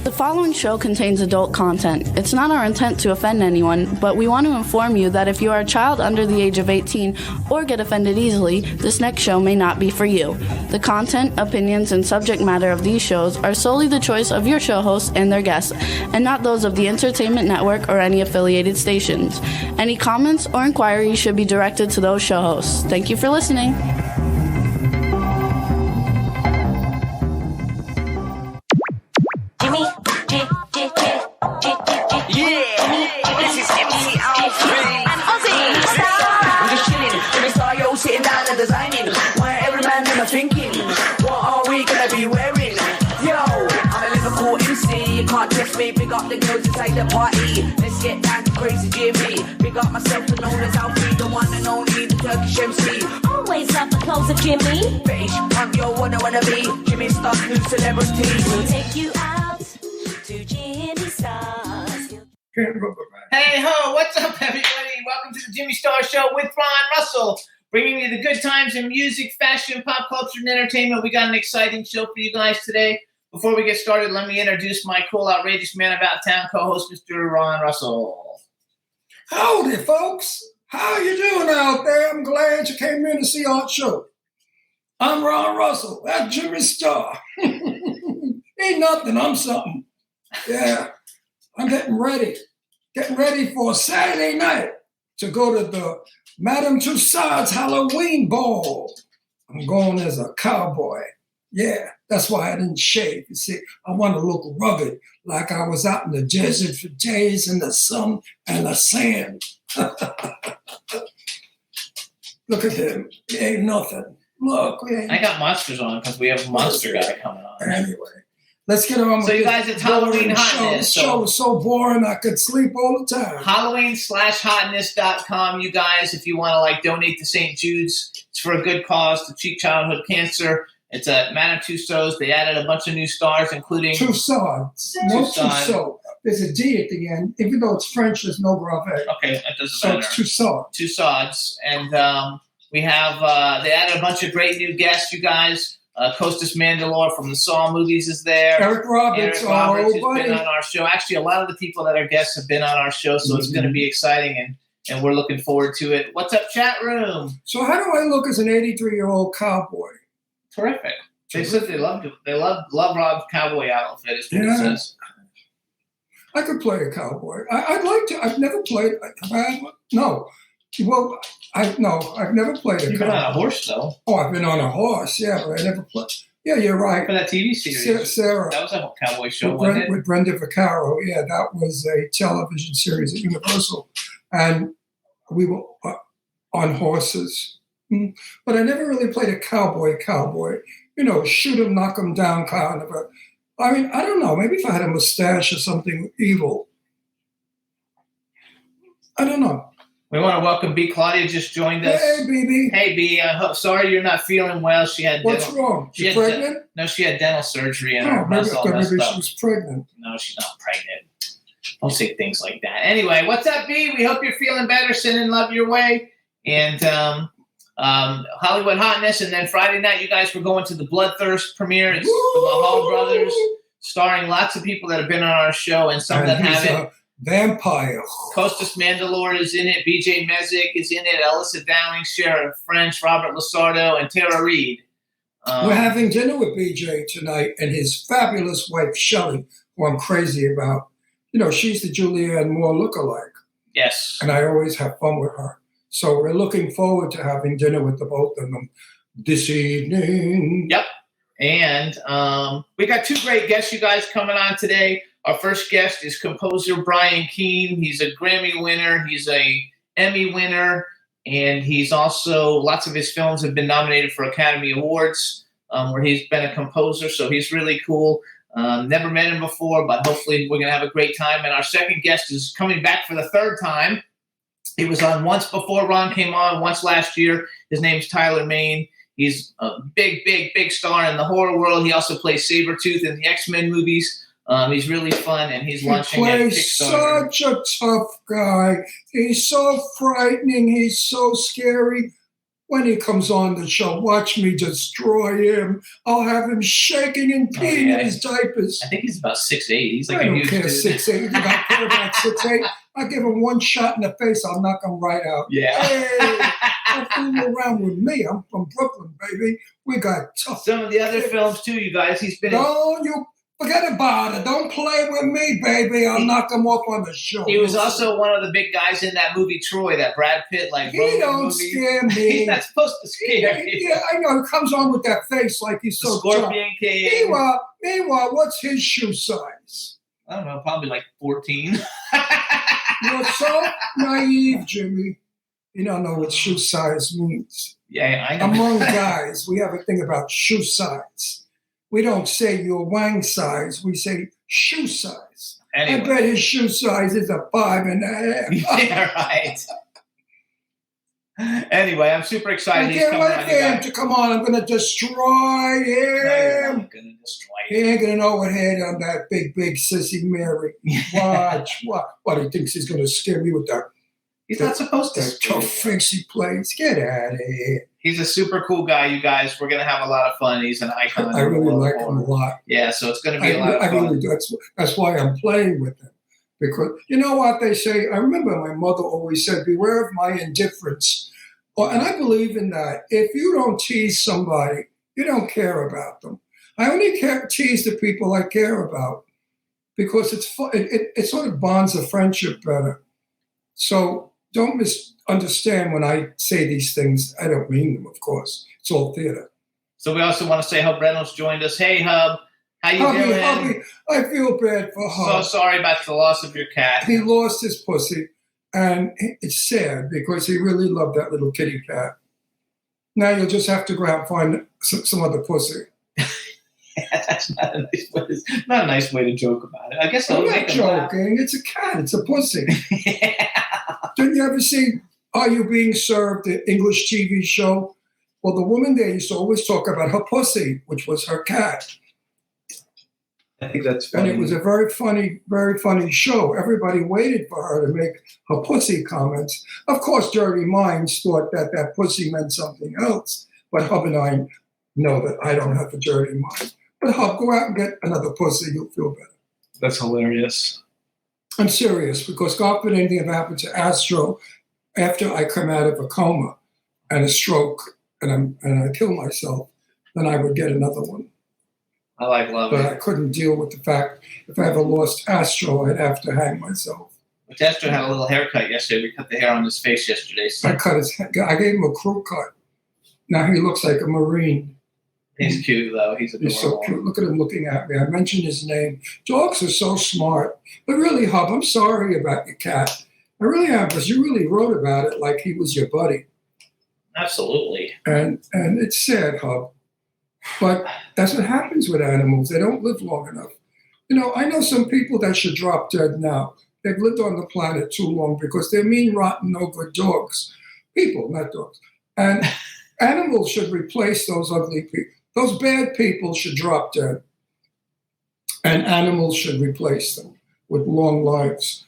The following show contains adult content. It's not our intent to offend anyone, but we want to inform you that if you are a child under the age of 18 or get offended easily, this next show may not be for you. The content, opinions, and subject matter of these shows are solely the choice of your show hosts and their guests, and not those of the Entertainment Network or any affiliated stations. Any comments or inquiries should be directed to those show hosts. Thank you for listening. Sitting down and designing, why every man them are thinking, what are we gonna be wearing? Yo, I'm a Liverpool MC, you can't trust me, big up the girls inside the party, let's get down to crazy Jimmy, big up myself and known as Alfie, the one and only, the Turkish MC. Always love the clothes of Jimmy. British punk, yo, wanna be, Jimmy Star, new celebrity. We'll take you out to Jimmy Star's. Hey ho, what's up everybody? Welcome to the Jimmy Star Show with Ron Russell. Bringing you the good times in music, fashion, pop culture, and entertainment. We got an exciting show for you guys today. Before we get started, let me introduce my cool, outrageous man about town co-host, Mr. Ron Russell. Howdy, folks. How you doing out there? I'm glad you came in to see our show. I'm Ron Russell. That's Jimmy Star. Ain't nothing. I'm something. Yeah. I'm getting ready for Saturday night to go to the Madame Tussauds Halloween Ball. I'm going as a cowboy. Yeah, that's why I didn't shave. You see, I want to look rugged, like I was out in the desert for days in the sun and the sand. Look at him. He ain't nothing. Look. I got monsters on because we have a monster guy coming on. Anyway, let's get on with So you guys, it's Halloween Hotness. The show was so boring I could sleep all the time. Halloween/hotness.com, you guys, if you want to donate to St. Jude's. It's for a good cause to treat childhood cancer. It's at Madame Tussauds. They added a bunch of new stars, including Tussauds. No Tussauds. There's a D at the end. Even though it's French, there's no gravet. Okay, that doesn't so matter. It's Tussauds. Tussauds. And we have, they added a bunch of great new guests, you guys. Costas Mandylor from the Saw movies is there. Eric Roberts has been on our show. Actually, a lot of the people that are guests have been on our show, so it's going to be exciting, and we're looking forward to it. What's up, chat room? So how do I look as an 83-year-old cowboy? Terrific. They said they loved it. They love Rob's cowboy outfit, is what it says. I could play a cowboy. I'd like to. I've never played. No. Well, I've never played a cowboy. You've been on a horse, though. Oh, I've been on a horse, yeah, but I never played. Yeah, you're right. For that TV series. Sarah. That was a cowboy show, wasn't it? With Brenda Vaccaro. Yeah, that was a television series at Universal. And we were on horses. But I never really played a cowboy. You know, shoot 'em, knock 'em down kind of a. I mean, I don't know. Maybe if I had a mustache or something evil. I don't know. We want to welcome B. Claudia just joined us. Hey, BB. Hey, B. Sorry you're not feeling well. She had What's wrong? She's pregnant? No, she had dental surgery and her muscle all messed up. Maybe she was pregnant. No, she's not pregnant. Don't say things like that. Anyway, what's up, B? We hope you're feeling better. Send in love your way. And Hollywood Hotness. And then Friday night, you guys were going to the Bloodthirst premiere. It's the Mahal Brothers, starring lots of people that have been on our show and some that haven't. Vampire. Costas Mandylor is in it. B.J. Mezek is in it. Alyssa Dowling, Sheriff French, Robert Lasardo, and Tara Reid. We're having dinner with B.J. tonight and his fabulous wife, Shelley, who I'm crazy about. You know, she's the Julianne Moore lookalike. Yes. And I always have fun with her. So we're looking forward to having dinner with the both of them this evening. Yep. And we got two great guests, you guys, coming on today. Our first guest is composer Brian Keane. He's a Grammy winner. He's a Emmy winner. And he's also, lots of his films have been nominated for Academy Awards, where he's been a composer. So he's really cool. Never met him before, but hopefully we're going to have a great time. And our second guest is coming back for the third time. He was on once before Ron came on, once last year. His name's Tyler Main. He's a big star in the horror world. He also plays Sabretooth in the X-Men movies. He's really fun, and he's launching at Kickstarter. He's such a tough guy. He's so frightening. He's so scary. when he comes on the show, watch me destroy him. I'll have him shaking and peeing in his diapers. I think he's about 6'8". He's like I a don't huge care, dude. 6'8". You got care about 6'8"? I'll give him one shot in the face. I'll knock him right out. Yeah. Hey, don't fool around with me. I'm from Brooklyn, baby. We got tough. Some of the other films too, you guys. He's been. Don't you forget about it. Don't play with me, baby. I'll knock him off on the show. He was also one of the big guys in that movie Troy, that Brad Pitt He don't movie. scare me. He's not supposed to scare you. Yeah, I know. He comes on with that face like he's The so Scorpion tough. King. Meanwhile, what's his shoe size? I don't know, probably like 14. You're so naive, Jimmy. You don't know what shoe size means. Yeah, I know. Among guys, we have a thing about shoe size. We don't say your wang size. We say shoe size. Anyway. I bet his shoe size is a 5.5. Yeah, right. Anyway, I'm super excited. I He's can't coming wait on. for him to come on. I'm going to destroy him. I'm gonna destroy He him. ain't going to know what hit on that big sissy Mary. Watch. What, he thinks he's going to scare me with that He's not supposed to. tough face he plays. Get out of here. He's a super cool guy, you guys. We're gonna have a lot of fun. He's an icon. I really like him a horror. lot. Yeah, so it's gonna be a lot of I fun. really do. That's why I'm playing with him. Because you know what they say? I remember my mother always said, beware of my indifference. And I believe in that. If you don't tease somebody, you don't care about them. I only tease the people I care about because it's fun. It sort of bonds a friendship better. So don't misunderstand when I say these things. I don't mean them, of course. It's all theater. So we also want to say Hub Reynolds joined us. Hey, Hub. How you doing? Hubby, I feel bad for Hub. So sorry about the loss of your cat. He lost his pussy, and it's sad because he really loved that little kitty cat. Now you'll just have to go out and find some other pussy. That's not a nice way to joke about it. I guess I'm I'll not make him laugh. joking. It's a cat. It's a pussy. Yeah. Didn't you ever see Are You Being Served, the English TV show? Well, the woman there used to always talk about her pussy, which was her cat. I think that's And funny. it was a very funny show. Everybody waited for her to make her pussy comments. Of course, dirty minds thought that pussy meant something else. But Hub and I know that I don't have a dirty mind. But Hub, go out and get another pussy. You'll feel better. That's hilarious. I'm serious because God forbid anything ever happened to Astro after I come out of a coma and a stroke and I kill myself, then I would get another one. I like love But it. I couldn't deal with the fact if I ever lost Astro, I'd have to hang myself. But Destro had a little haircut yesterday. We cut the hair on his face yesterday. So I gave him a crew cut. Now he looks like a Marine. he's cute, though. He's adorable. He's so cute. Look at him looking at me. I mentioned his name. Dogs are so smart. But really, Hub, I'm sorry about your cat. I really am, because you really wrote about it like he was your buddy. Absolutely. And it's sad, Hub. But that's what happens with animals. They don't live long enough. You know, I know some people that should drop dead now. They've lived on the planet too long because they're mean, rotten, no good dogs. People, not dogs. And animals should replace those ugly people. Those bad people should drop dead. And animals should replace them with long lives.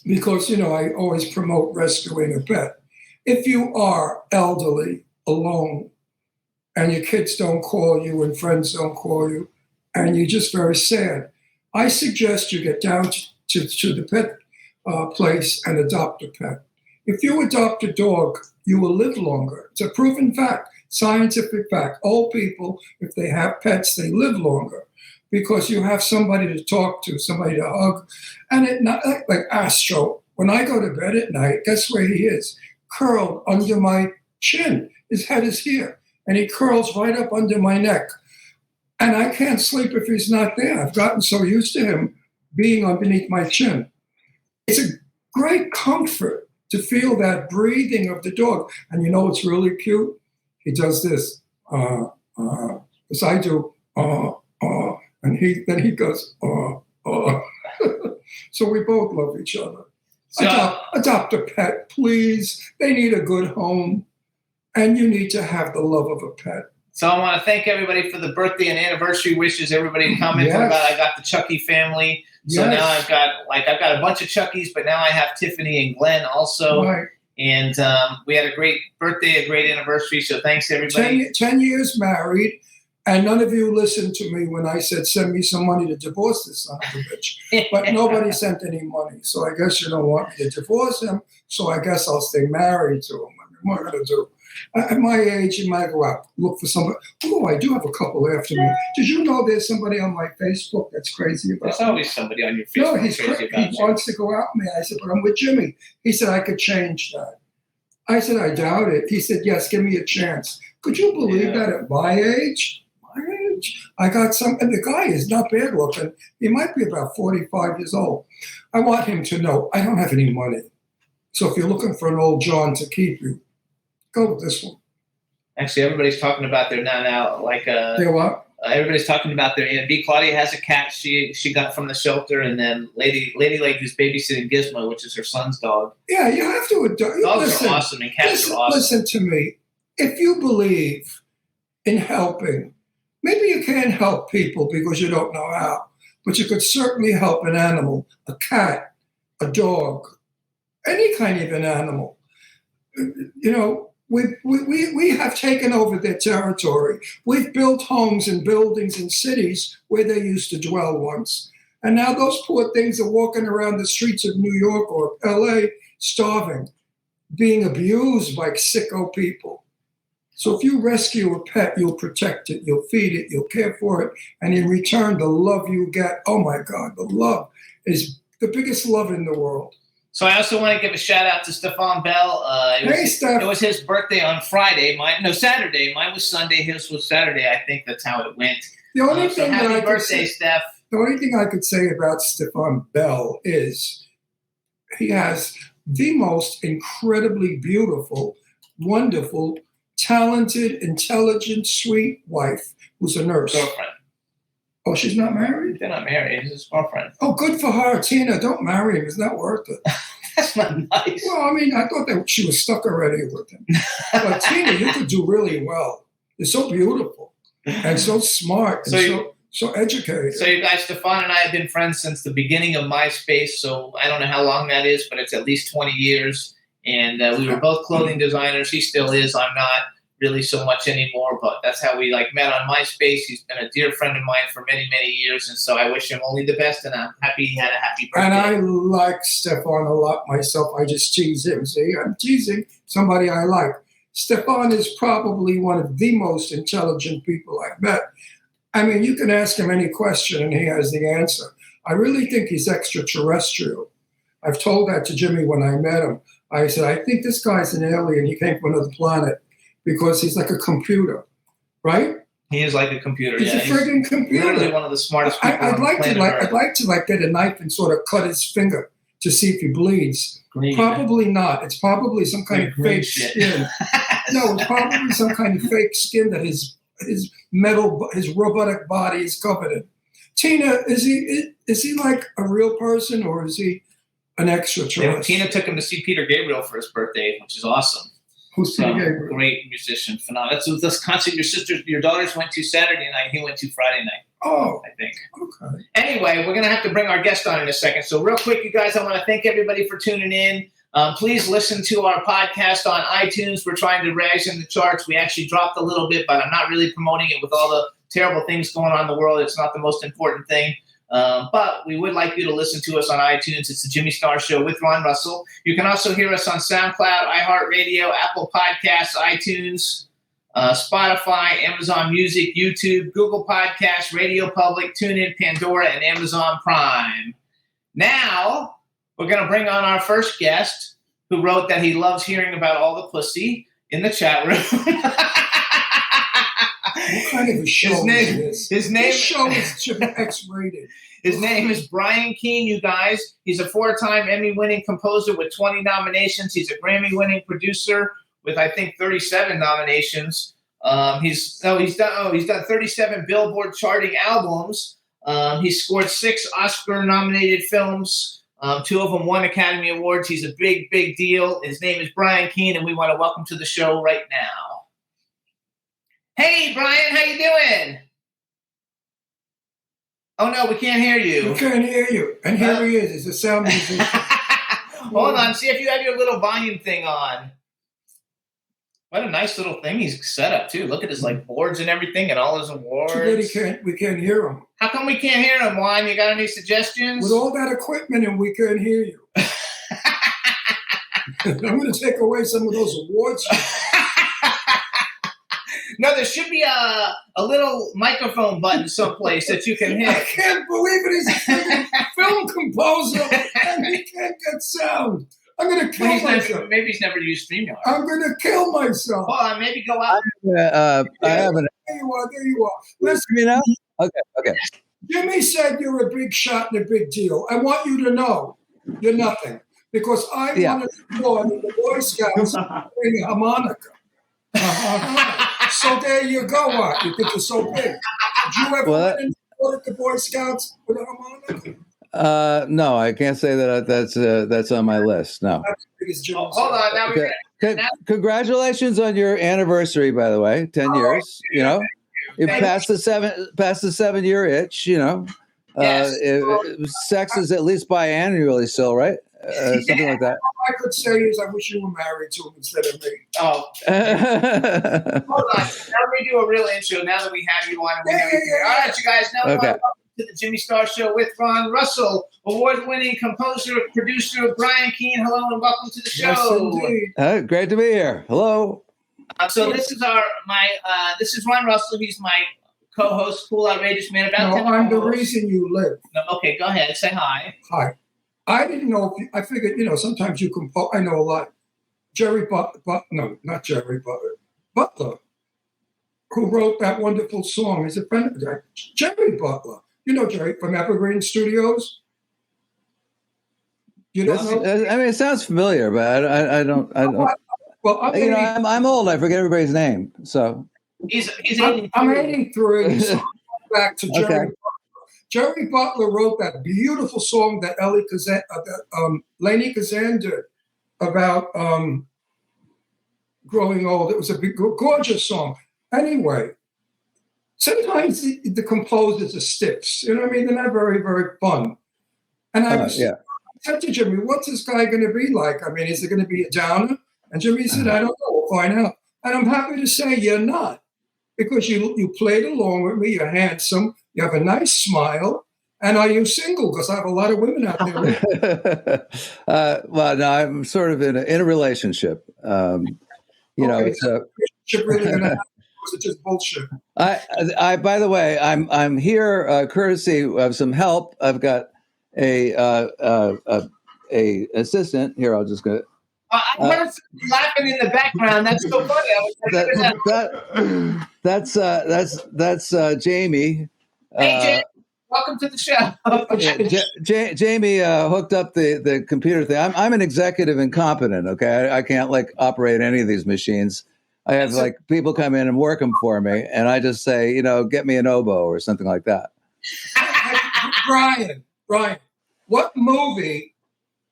Because, you know, I always promote rescuing a pet. If you are elderly, alone, and your kids don't call you and friends don't call you, and you're just very sad, I suggest you get down to the pet place and adopt a pet. If you adopt a dog, you will live longer. It's a proven fact, scientific fact. Old people, if they have pets, they live longer because you have somebody to talk to, somebody to hug. And it not like Astro, when I go to bed at night, guess where he is? Curled under my chin. His head is here. And he curls right up under my neck. And I can't sleep if he's not there. I've gotten so used to him being underneath my chin. It's a great comfort to feel that breathing of the dog. And you know what's really cute? He does this, as I do, and then he goes, So we both love each other. So, Adopt a pet, please. They need a good home. And you need to have the love of a pet. So I want to thank everybody for the birthday and anniversary wishes. Everybody commented Yes. about I got the Chucky family. So Yes. now I've got a bunch of Chuckies, but now I have Tiffany and Glenn also. Right. And we had a great birthday, a great anniversary. So thanks, everybody. 10 years married, and none of you listened to me when I said, send me some money to divorce this son of a bitch. But nobody sent any money. So I guess you don't want me to divorce him. So I guess I'll stay married to him. I mean, what am I going to do? At my age, you might go out, look for somebody. Oh, I do have a couple after me. Did you know there's somebody on my Facebook that's crazy about There's me? always somebody on your Facebook No, he's crazy crazy. about He you. wants to go out with me. I said, but I'm with Jimmy. He said, I could change that. I said, I doubt it. He said, yes, give me a chance. Could you believe that at my age? My age? I got some, and the guy is not bad looking. He might be about 45 years old. I want him to know I don't have any money. So if you're looking for an old John to keep you, go with this one. Actually, everybody's talking about their now. Like They what? everybody's talking about their B. Claudia has a cat she got from the shelter, and then Lady Lake is babysitting Gizmo, which is her son's dog. Yeah, you have to adore. Dogs are awesome, and cats are awesome. Listen to me. If you believe in helping, maybe you can't help people because you don't know how, but you could certainly help an animal, a cat, a dog, any kind of an animal. You know, we have taken over their territory. We've built homes and buildings and cities where they used to dwell once. And now those poor things are walking around the streets of New York or LA starving, being abused by sicko people. So if you rescue a pet, you'll protect it, you'll feed it, you'll care for it. And in return, the love you get, oh my God, the love is the biggest love in the world. So I also want to give a shout out to Stefan Bell. Steph. It was his birthday on Friday. Saturday. Mine was Sunday. His was Saturday. I think that's how it went. The only So thing that happy I could birthday, say, Steph. the only thing I could say about Stefan Bell is he has the most incredibly beautiful, wonderful, talented, intelligent, sweet wife who's a nurse. Girlfriend. Oh, she's not married? They're not married. It's his girlfriend. Oh, good for her. Tina, don't marry him. It's not worth it. That's not nice. Well, I mean, I thought that she was stuck already with him. But Tina, you could do really well. You're so beautiful and so smart and so educated. So you guys, Stefan and I have been friends since the beginning of MySpace. So I don't know how long that is, but it's at least 20 years. And we were both clothing designers. He still is. I'm not really so much anymore, but that's how we met on MySpace. He's been a dear friend of mine for many, many years, and so I wish him only the best, and I'm happy he had a happy birthday. And I like Stefan a lot myself. I just tease him. See, I'm teasing somebody I like. Stefan is probably one of the most intelligent people I've met. I mean, you can ask him any question and he has the answer. I really think he's extraterrestrial. I've told that to Jimmy when I met him. I said, I think this guy's an alien. He came from another planet. Because he's like a computer, right? He is like a computer. He's a friggin' computer. Literally one of the smartest people on the planet Earth. I'd like to get a knife and sort of cut his finger to see if he bleeds. Green. Probably not. It's probably some kind of fake skin. No, it's probably some kind of fake skin that his robotic body is covered in. Tina, is he like a real person or is he an extraterrestrial? Yeah, Tina took him to see Peter Gabriel for his birthday, which is awesome. Who's Peter Gabriel? Great musician, phenomenal. That's this concert your daughters went to Saturday night. He went to Friday night. Oh, I think. Okay. Anyway, we're gonna have to bring our guest on in a second. So real quick, you guys, I want to thank everybody for tuning in. Please listen to our podcast on iTunes. We're trying to rise in the charts. We actually dropped a little bit, but I'm not really promoting it with all the terrible things going on in the world. It's not the most important thing. But we would like you to listen to us on iTunes. It's the Jimmy Star Show with Ron Russell. You can also hear us on SoundCloud, iHeartRadio, Apple Podcasts, iTunes, Spotify, Amazon Music, YouTube, Google Podcasts, Radio Public, TuneIn, Pandora, and Amazon Prime. Now, we're going to bring on our first guest who wrote that he loves hearing about all the pussy in the chat room. What kind of a show is this? This show is X-rated. His name is Brian Keane, you guys. He's a 4-time Emmy-winning composer with 20 nominations. He's a Grammy-winning producer with, I think, 37 nominations. He's done 37 Billboard charting albums. He's scored 6 Oscar-nominated films. 2 of them won Academy Awards. He's a big, big deal. His name is Brian Keane, and we want to welcome to the show right now. Hey, Brian, how you doing? Oh, no, we can't hear you. We can't hear you. And here he is. He's a sound musician. Hold on, see if you have your little volume thing on. What a nice little thing he's set up too. Look at his like boards and everything, and all his awards. Too bad we can't hear him. How come we can't hear him, Juan? You got any suggestions? With all that equipment, and we can't hear you. I'm going to take away some of those awards. No, there should be a little microphone button someplace that you can hit. I can't believe it. He's a freaking film composer, and he can't get sound. I'm going to kill myself. Maybe he's never used StreamYard. I'm going to kill myself. Hold on, maybe go out. I haven't. There you are. Listen, You know? Okay. Jimmy said you're a big shot and a big deal. I want you to know you're nothing because I wanted to join the Boy Scouts playing a harmonica. So there you go. What? You think you're so big? Did you ever went and supported the Boy Scouts with a harmonica? No, I can't say that's on my list. No. Hold on. Now okay. Congratulations on your anniversary, by the way. 10 years. You know, you passed the 7-year itch. You know, Yes. Sex is at least biannually still, right? Something like that. All I could say is I wish you were married to him instead of me. Oh. Hold on. Now we do a real intro. Now that we have you on. All right, you guys. Now welcome to the Jimmy Star Show with Ron Russell, award-winning composer, producer Brian Keane. Hello and welcome to the show. Yes, Great to be here. Hello. So this is this is Ron Russell. He's my co-host, Cool Outrageous Man. I'm the reason you live. No, okay, go ahead. Say hi. Hi. I didn't know. I figured, sometimes you compose. I know a lot. Jerry Butler, not Jerry Butler, who wrote that wonderful song, is a friend of mine. Jerry Butler. You know Jerry from Evergreen Studios? You don't know? I mean, it sounds familiar, but I don't. Well, I'm old. I forget everybody's name. So he's 83. I'm 83. So back to Jerry. Okay. Butler. Jerry Butler wrote that beautiful song that Lainey Kazan did about growing old. It was a gorgeous song. Anyway, sometimes the composers are stiffs. You know what I mean? They're not very, very fun. And I said to Jimmy, what's this guy going to be like? I mean, is it going to be a downer? And Jimmy said, I don't know. We'll find out. And I'm happy to say you're not, because you played along with me. You're handsome. You have a nice smile. And are you single? Because I have a lot of women out there. Well, no, I'm sort of in a relationship. It's a relationship really going to happen? Or is it just bullshit? I by the way, I'm here courtesy of some help. I've got a assistant here. I'll just go. I heard somebody laughing in the background. That's so funny. That's Jamie. Hey, Jamie, welcome to the show. Jamie hooked up the computer thing. I'm an executive incompetent. Okay, I can't operate any of these machines. I have people come in and work them for me, and I just say, get me an oboe or something like that. Brian, what movie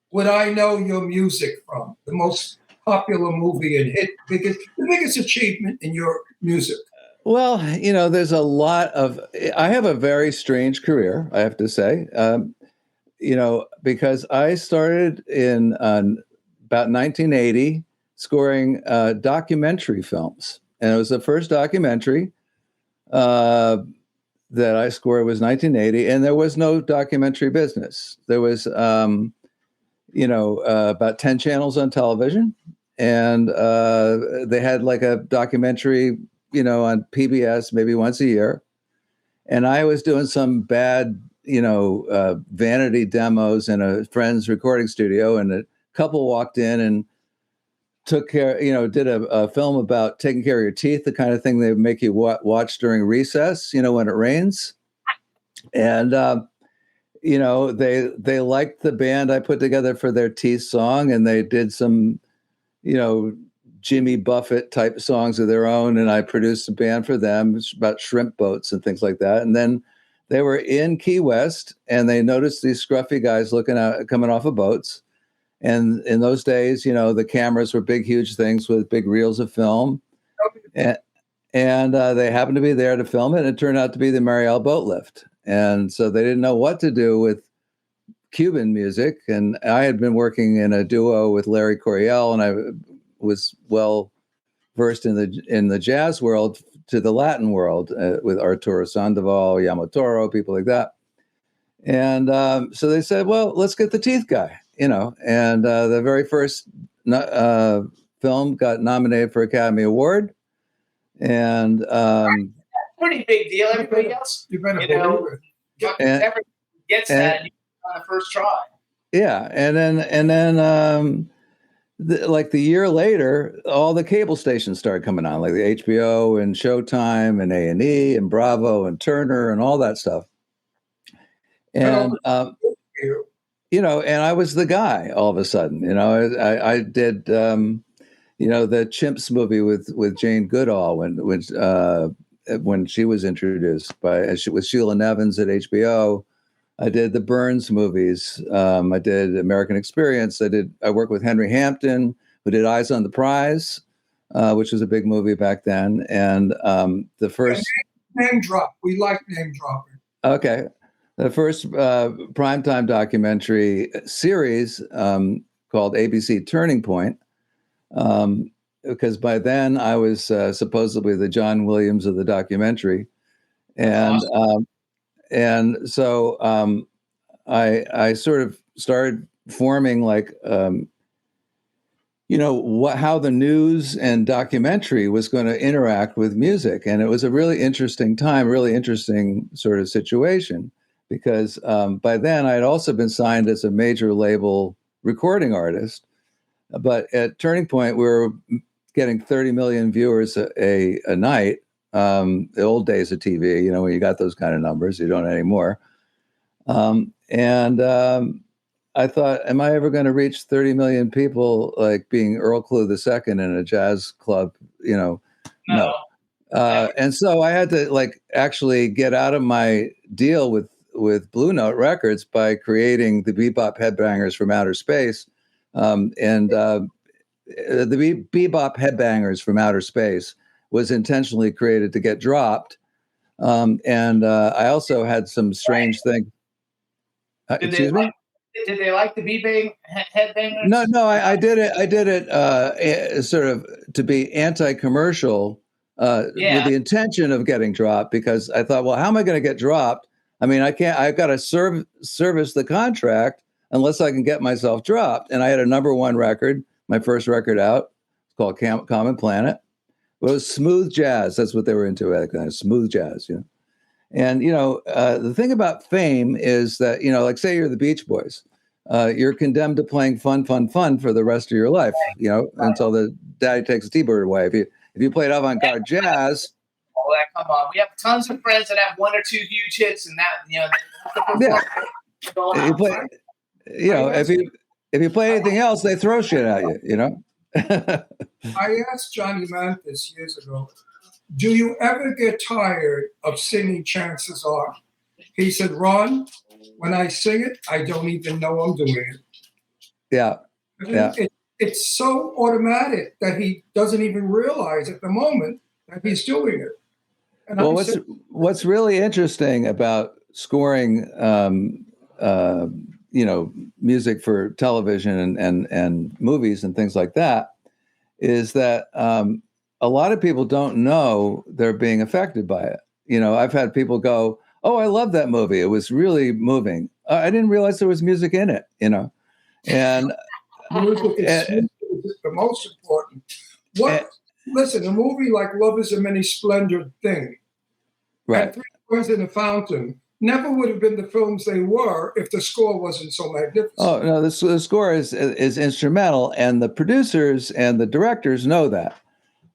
would I know your music from? The most popular movie and the biggest achievement in your music? Well, there's a lot I have a very strange career, I have to say, because I started in about 1980 scoring documentary films. And it was the first documentary that I scored was 1980. And there was no documentary business. There was, about 10 channels on television. And they had a documentary on PBS maybe once a year. And I was doing some bad, vanity demos in a friend's recording studio. And a couple walked in and took care, did a film about taking care of your teeth, the kind of thing they make you watch during recess, when it rains. And, they liked the band I put together for their teeth song. And they did some, Jimmy Buffett type songs of their own, and I produced a band for them. It's about shrimp boats and things like that. And then they were in Key West, and they noticed these scruffy guys coming off of boats. And in those days, the cameras were big, huge things with big reels of film, and they happened to be there to film it. And it turned out to be the Mariel boat lift, and so they didn't know what to do with Cuban music, and I had been working in a duo with Larry Coryell, and I was well versed in the jazz world to the Latin world with Arturo Sandoval, Yamotoro, people like that. And so they said, well, let's get the Teeth guy, and the very first film got nominated for Academy Award. And pretty big deal. Everybody else, everybody gets that on the first try. Yeah, and then like the year later, all the cable stations started coming on, like the HBO and Showtime and A&E and Bravo and Turner and all that stuff. And and I was the guy all of a sudden. I did the Chimps movie with Jane Goodall when she was introduced with Sheila Nevins at HBO. I did the Burns movies. I did American Experience. I worked with Henry Hampton, who did Eyes on the Prize, which was a big movie back then. And the first name drop. We like name dropping. Okay, the first primetime documentary series called ABC Turning Point, because by then I was supposedly the John Williams of the documentary, and. Awesome. And so I sort of started forming how the news and documentary was going to interact with music. And it was a really interesting time, really interesting sort of situation, because by then I had also been signed as a major label recording artist. But at Turning Point, we were getting 30 million viewers a night. The old days of TV, when you got those kind of numbers, you don't anymore. And I thought, am I ever going to reach 30 million people like being Earl Clue II in a jazz club? No. And so I had to actually get out of my deal with Blue Note Records by creating the Bebop Headbangers from Outer Space. The Bebop Headbangers from Outer Space was intentionally created to get dropped. And I also had some strange thing. Excuse me? Did they like the B-Bang Headbangers? No, I did it sort of to be anti-commercial with the intention of getting dropped, because I thought, well, how am I going to get dropped? I mean, I've got to service the contract unless I can get myself dropped. And I had a #1 record, my first record out. It's called Common Planet. It was smooth jazz. That's what they were into back then, smooth jazz, And, the thing about fame is that, like say you're the Beach Boys, you're condemned to playing fun for the rest of your life, until the daddy takes the T-bird away. If you played avant-garde jazz. Oh, come on. We have tons of friends that have 1 or 2 huge hits and that, if you play anything else, they throw shit at you, I asked Johnny Mathis years ago, do you ever get tired of singing Chances Are? He said, Ron, when I sing it, I don't even know I'm doing it. Yeah. It's so automatic that he doesn't even realize at the moment that he's doing it. And well, what's really interesting about scoring, music for television and movies and things like that, is that a lot of people don't know they're being affected by it. I've had people go, "Oh, I love that movie. It was really moving. I didn't realize there was music in it." And music is the most important. Listen, a movie like Love Is a Many Splendid Thing, right? And Three Boys in a Fountain never would have been the films they were if the score wasn't so magnificent. Oh no, the score is instrumental, and the producers and the directors know that,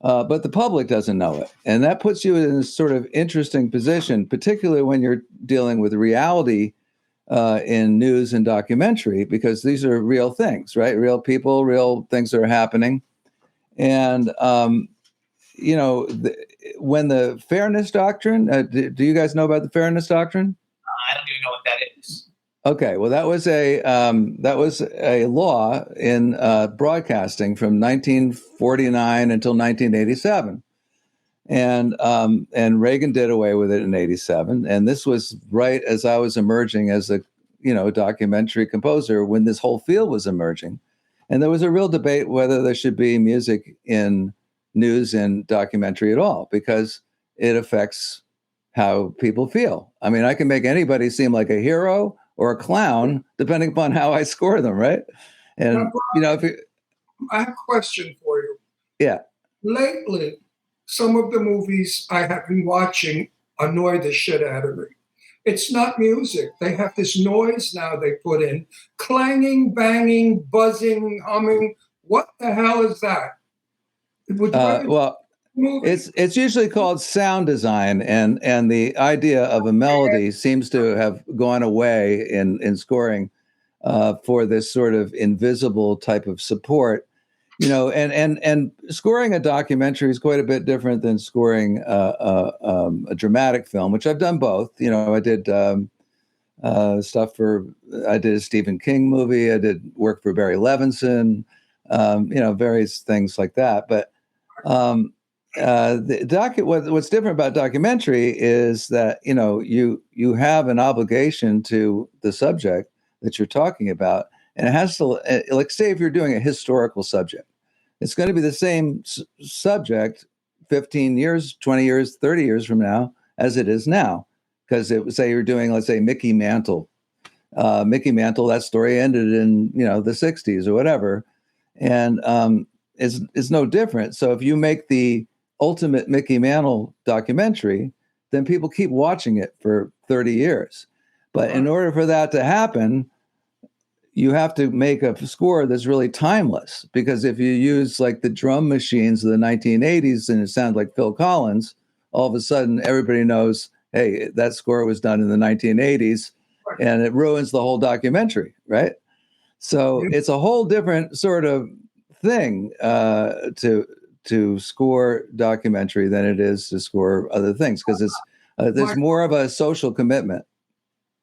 but the public doesn't know it, and that puts you in a sort of interesting position, particularly when you're dealing with reality in news and documentary, because these are real things, right? Real people, real things that are happening, and when the fairness doctrine, do you guys know about the fairness doctrine? I don't even know what that is. Okay, well, that was a law in broadcasting from 1949 until 1987, and Reagan did away with it in '87. And this was right as I was emerging as a documentary composer when this whole field was emerging. And there was a real debate whether there should be music in news and documentary at all, because it affects how people feel. I mean, I can make anybody seem like a hero or a clown, depending upon how I score them, right? And, I have a question for you. Yeah. Lately, some of the movies I have been watching annoy the shit out of me. It's not music. They have this noise now they put in. Clanging, banging, buzzing, humming. What the hell is that? It's usually called sound design, and the idea of a melody seems to have gone away in scoring for this sort of invisible type of support. And scoring a documentary is quite a bit different than scoring a dramatic film, which I've done both. I did stuff I did a Stephen King movie. I did work for Barry Levinson, various things like that. But what's different about documentary is that, you have an obligation to the subject that you're talking about. And it has to, like, say, if you're doing a historical subject, it's going to be the same subject 15 years, 20 years, 30 years from now as it is now. Because say you're doing, let's say, Mickey Mantle. That story ended in, the 60s or whatever. And it's no different. So if you make the ultimate Mickey Mantle documentary, then people keep watching it for 30 years. But in order for that to happen, you have to make a score that's really timeless, because if you use like the drum machines of the 1980s and it sounds like Phil Collins, all of a sudden everybody knows, hey, that score was done in the 1980s, and it ruins the whole documentary, right? So it's a whole different sort of thing to score documentary than it is to score other things, because there's more of a social commitment.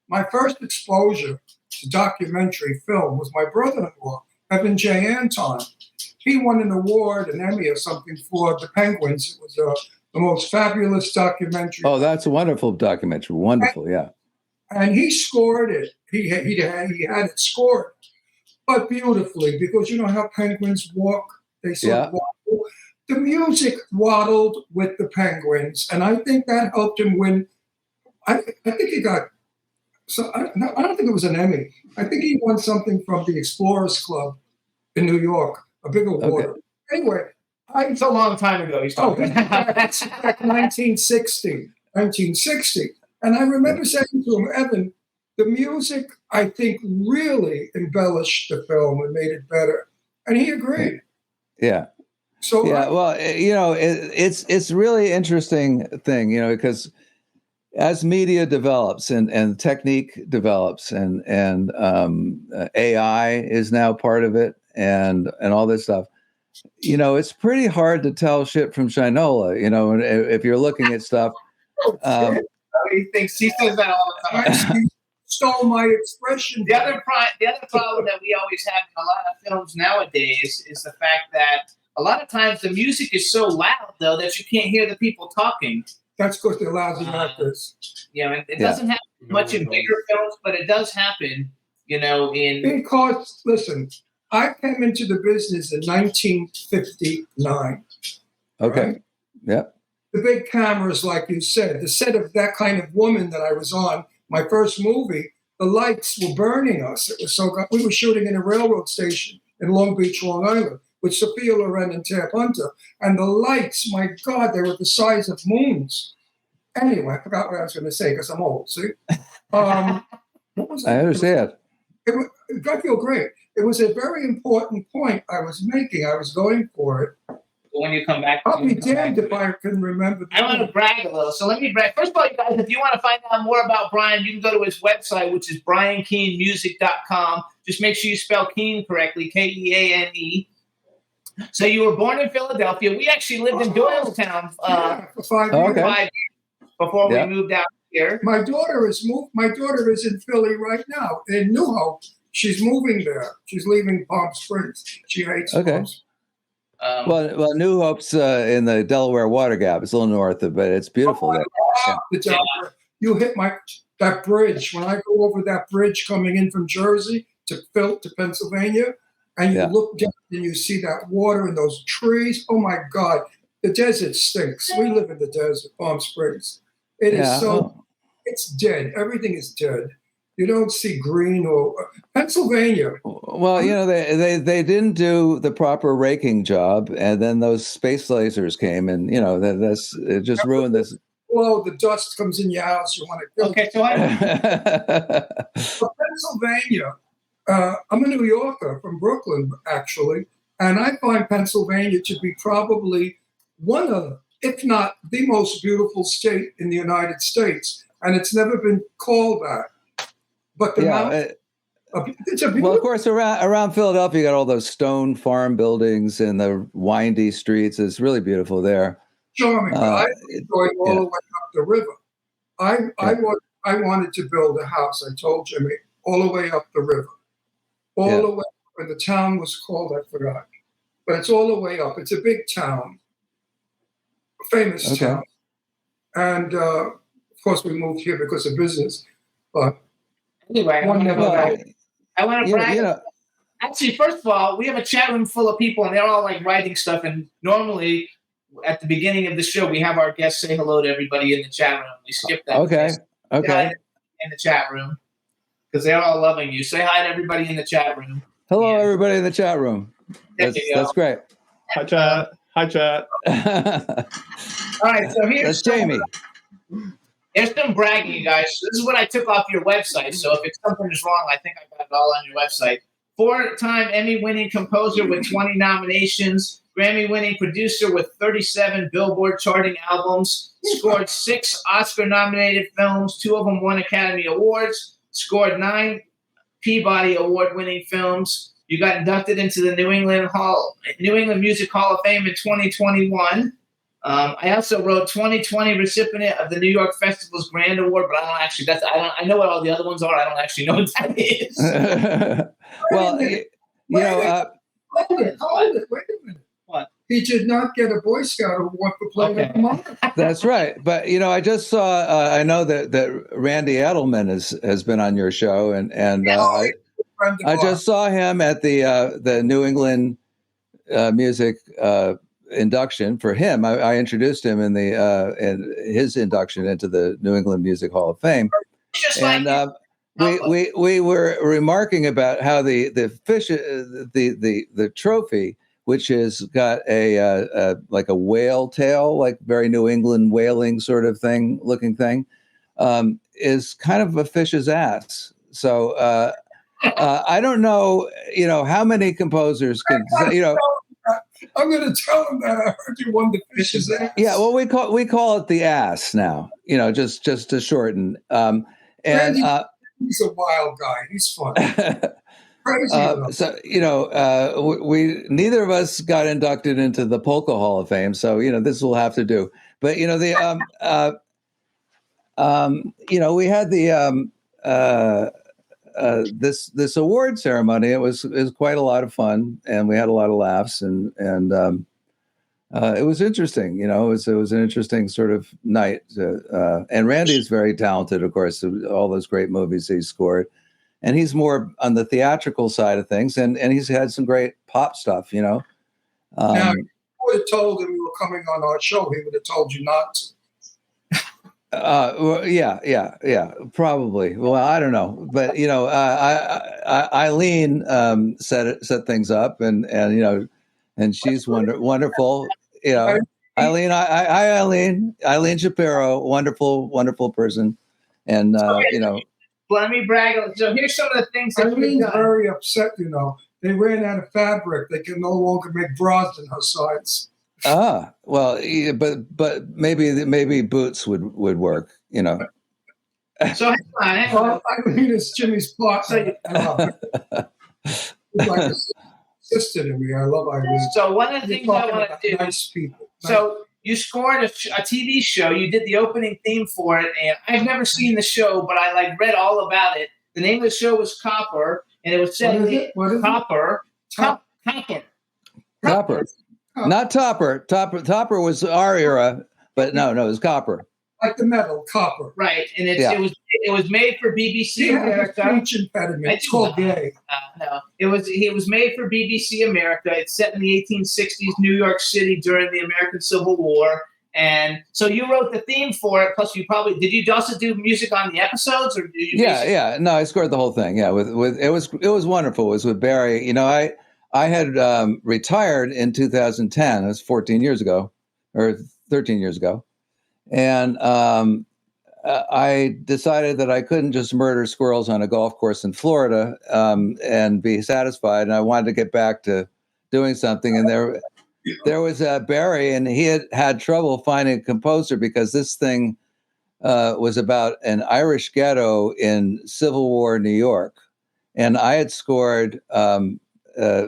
My first exposure to documentary film was my brother-in-law, Evan J. Anton. He won an award, an Emmy or something, for The Penguins. It was the most fabulous documentary. Oh, that's a wonderful documentary. Wonderful, yeah. And he scored it. He had it scored, but beautifully, because you know how penguins walk? They sort of waddle. The music waddled with the Penguins, and I think that helped him win. I think he got... So I don't think it was an Emmy. I think he won something from the Explorers Club in New York, a big award. Okay. Anyway, it's a long time ago. He's talking about. That's back 1960. And I remember saying to him, Evan, the music, I think, really embellished the film and made it better. And he agreed. Yeah. So well, it's really interesting thing, because as media develops and technique develops and AI is now part of it and all this stuff, it's pretty hard to tell shit from Shinola, if you're looking at stuff. He says that all the time. You stole my expression. The other problem that we always have in a lot of films nowadays is the fact that a lot of times the music is so loud, though, that you can't hear the people talking. That's because they're lousy actors. It doesn't happen much in bigger films, but it does happen, Because, listen, I came into the business in 1959. Okay. Right? Yeah. The big cameras, like you said, the set of That Kind of Woman that I was on, my first movie, the lights were burning us. It was so. We were shooting in a railroad station in Long Beach, Long Island, with Sophia Loren and Tab Hunter. And the lights, my God, they were the size of moons. Anyway, I forgot what I was going to say because I'm old, see? What was I understand. I feel great. It was a very important point I was making. I was going for it. When you come back. I'll be damned if I can remember. I want to brag a little. So let me brag. First of all, you guys, if you want to find out more about Brian, you can go to his website, which is briankeanemusic.com. Just make sure you spell Keane correctly, Keane. So you were born in Philadelphia. We actually lived in Doylestown for 5 years. Before we moved out here. My daughter is in Philly right now, in New Hope. She's moving there. She's leaving Palm Springs. She hates Palm Springs. Well, New Hope's in the Delaware Water Gap. It's a little north of, but it's beautiful there. Yeah. You hit that bridge. When I go over that bridge coming in from Jersey to Pennsylvania, and you look down and you see that water and those trees. Oh my God, the desert stinks. We live in the desert, Palm Springs. It is so, it's dead. Everything is dead. You don't see green or Pennsylvania. Well, they didn't do the proper raking job, and then those space lasers came, and it just ruined this. Well, the dust comes in your house. You want to kill. Okay, so Pennsylvania. I'm a New Yorker from Brooklyn, actually, and I find Pennsylvania to be probably one of, if not the most beautiful state in the United States, and it's never been called that. But it's a beautiful. Well, of course, around Philadelphia, you got all those stone farm buildings and the windy streets. It's really beautiful there. Charming. I enjoyed all the way up the river. I wanted to build a house. I told Jimmy all the way up the river, all the way. And the town was called, I forgot, but it's all the way up. It's a big town, famous town, and of course we moved here because of business. But anyway, I want to brag. Actually, first of all, we have a chat room full of people, and they're all like writing stuff. And normally, at the beginning of the show, we have our guests say hello to everybody in the chat room. We skip that. Okay. In the chat room, because they're all loving you. Say hi to everybody in the chat room. Hello, everybody in the chat room. That's great. Hi, chat. Hi, chat. All right, so that's Jamie. There's some bragging, you guys. This is what I took off your website. So if something is wrong, I think I got it all on your website. 4-time Emmy-winning composer with 20 nominations, Grammy-winning producer with 37 Billboard charting albums, scored 6 Oscar-nominated films, 2 of them won Academy Awards, scored 9 Peabody Award-winning films. You got inducted into the New England Music Hall of Fame in 2021. I also wrote 2020 recipient of the New York Festival's Grand Award, but I know what all the other ones are. I don't actually know what that is. Well, hold it. Wait a minute. What? He did not get a Boy Scout award for playing with Mother. That's right. But I just saw. I know that Randy Edelman has been on your show, and I just saw him at the New England Music induction for him. I introduced him in his induction into the New England Music Hall of Fame, we were remarking about how the fish, the trophy, which has got a like a whale tail, like very New England whaling sort of looking thing, is kind of a fish's ass. So I don't know, how many composers can, I'm going to tell him that I heard you won the fish's ass. Yeah, well, we call it the ass now, just to shorten. Randy, he's a wild guy. He's fun. Crazy. So we neither of us got inducted into the Polka Hall of Fame, so this will have to do. But we had the this award ceremony. It was quite a lot of fun, and we had a lot of laughs, and it was interesting. It was an interesting sort of night. And Randy is very talented, of course. All those great movies he scored, and he's more on the theatrical side of things, and he's had some great pop stuff. Now, if you would have told him you were coming on our show, he would have told you not to. Yeah, probably. Well, I don't know, but Eileen set things up, and she's wonderful. Eileen, Eileen Shapiro, wonderful person, and Let me brag. So here's some of the things that Eileen's very upset. They ran out of fabric. They can no longer make bras in her size. Well, yeah, but maybe boots would work. So hang on. Eileen is Jimmy's partner. He's like a sister to me. I love Eileen. So one of the things I want to do. Nice people. So you scored a TV show. You did the opening theme for it, and I've never seen the show, but I read all about it. The name of the show was Copper, and it was set What is Copper. Copper. Not Topper. Topper was our era, but no, it was Copper. like the metal, copper. Right, and Yeah. it was made for BBC He has a America. speech impediment. It's called gay. No, it was made for BBC America. It's set in the 1860s New York City during the American Civil War, and so you wrote the theme for it. Plus, did you also do music on the episodes, or did you? Yeah. No, I scored the whole thing. Yeah, with it was wonderful. It was with Barry. You know, I had retired in 2010. It was 14 years ago, or 13 years ago, and I decided that I couldn't just murder squirrels on a golf course in Florida and be satisfied. And I wanted to get back to doing something. And there was Barry, and he had trouble finding a composer because this thing was about an Irish ghetto in Civil War New York. And I had scored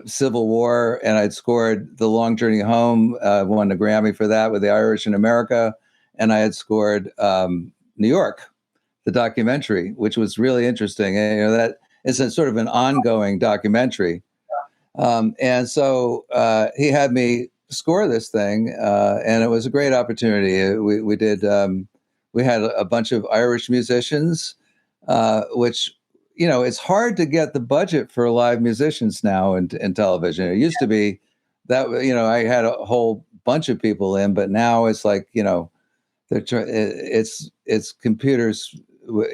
Civil War, and I'd scored The Long Journey Home, won a Grammy for that with the Irish in America. And I had scored New York, the documentary, which was really interesting. And, you know, that is a sort of an ongoing documentary. And so he had me score this thing, and it was a great opportunity. We had a bunch of Irish musicians, which, you know, it's hard to get the budget for live musicians now in television. It used to be that, you know, I had a whole bunch of people in, but now it's like, you know, it's computers,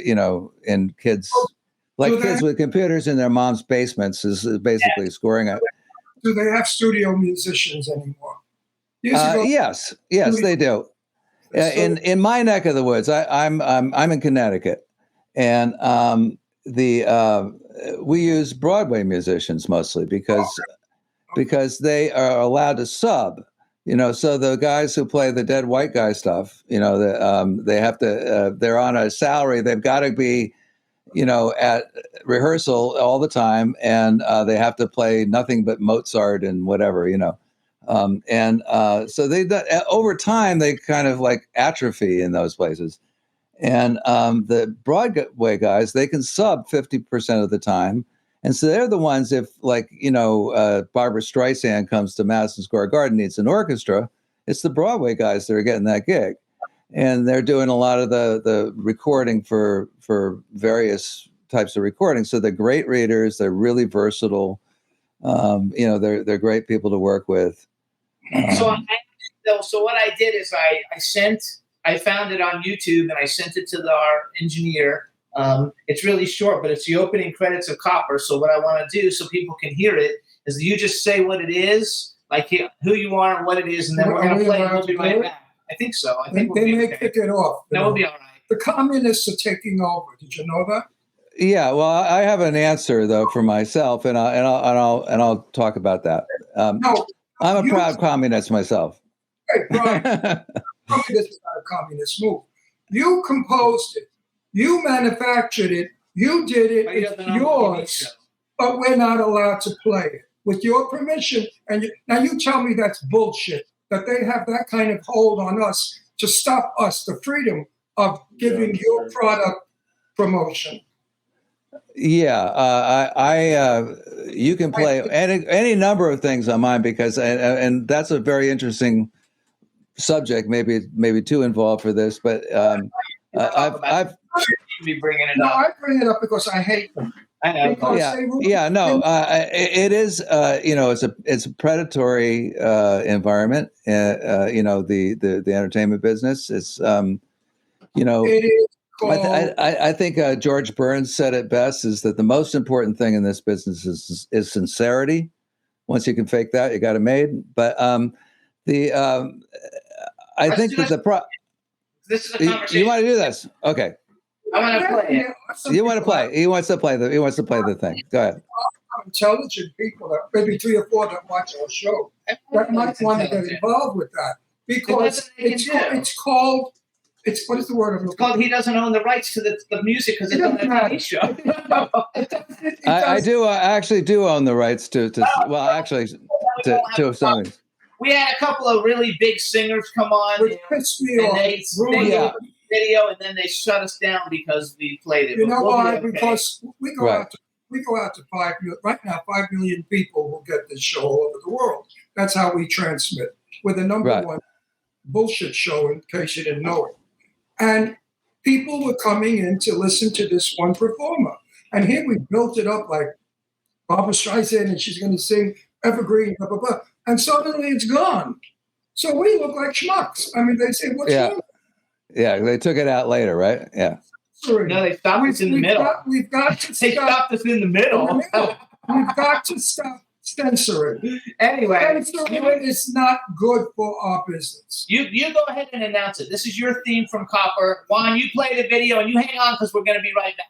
you know, and kids kids with computers in their mom's basements is basically scoring it. Do they have studio musicians anymore? Yes, they do. In my neck of the woods, I'm in Connecticut, and we use Broadway musicians mostly because they are allowed to sub. You know, so the guys who play the dead white guy stuff, you know, they have to, they're on a salary. They've got to be, you know, at rehearsal all the time, and they have to play nothing but Mozart and whatever, you know. So over time, they kind of like atrophy in those places. And the Broadway guys, they can sub 50% of the time. And so they're the ones, if like, you know, Barbara Streisand comes to Madison Square Garden, needs an orchestra, it's the Broadway guys that are getting that gig. And they're doing a lot of the recording for various types of recording. So they're great readers. They're really versatile. You know, they're great people to work with. So what I did is I found it on YouTube and I sent it to our engineer. It's really short, but it's the opening credits of Copper. So what I want to do so people can hear it is you just say what it is, like who you are and what it is, and then we're going to play it and we'll be right back. I think so. I think they may kick it off. That will be all right. The communists are taking over. Did you know that? Yeah, well, I have an answer though for myself, and I'll talk about that. No, I'm a proud communist myself. Hey, Brian, this is not a communist move. You composed it. You manufactured it. You did it. It's yours. But we're not allowed to play it with your permission. And now you tell me that's bullshit, that they have that kind of hold on us to stop us the freedom of giving your product promotion. Yeah, you can play any number of things on mine because, and that's a very interesting subject, maybe too involved for this, but I've be bringing it no, up. I bring it up because I hate them. I know. It is, you know, it's a predatory environment. You know, the entertainment business. It's, you know, It is called, I think George Burns said it best: is that the most important thing in this business is sincerity. Once you can fake that, you got it made. But I think that this is a conversation. you want to do this, okay? I want to play it. You want to play? He wants to play the thing. Go ahead. Intelligent people, that maybe 3 or 4 that watch our show, that might want to get involved with that because it's called. It's what is the word? It's called. He doesn't own the rights to the music because it's on the TV show. I actually do own the rights to some of these. We had a couple of really big singers come on. Which pissed me off. They did video and then they shut us down because we played it. You know why? Okay. Because we go out to 5 million. Right now, 5 million people will get this show all over the world. That's how we transmit. We're the number one bullshit show, in case you didn't know it. And people were coming in to listen to this one performer. And here we built it up like Barbara Streisand, and she's going to sing Evergreen, blah, blah, blah. And suddenly it's gone. So we look like schmucks. I mean, they say, what's wrong? Yeah, they took it out later, right? Yeah. Sorry. No, they stopped us in the middle. We've got to They stop. stopped us in the middle. We've got to stop censoring. Anyway, Censoring is not good for our business. you go ahead and announce it. This is your theme from Copper. Juan, you play the video and you hang on because we're going to be right back.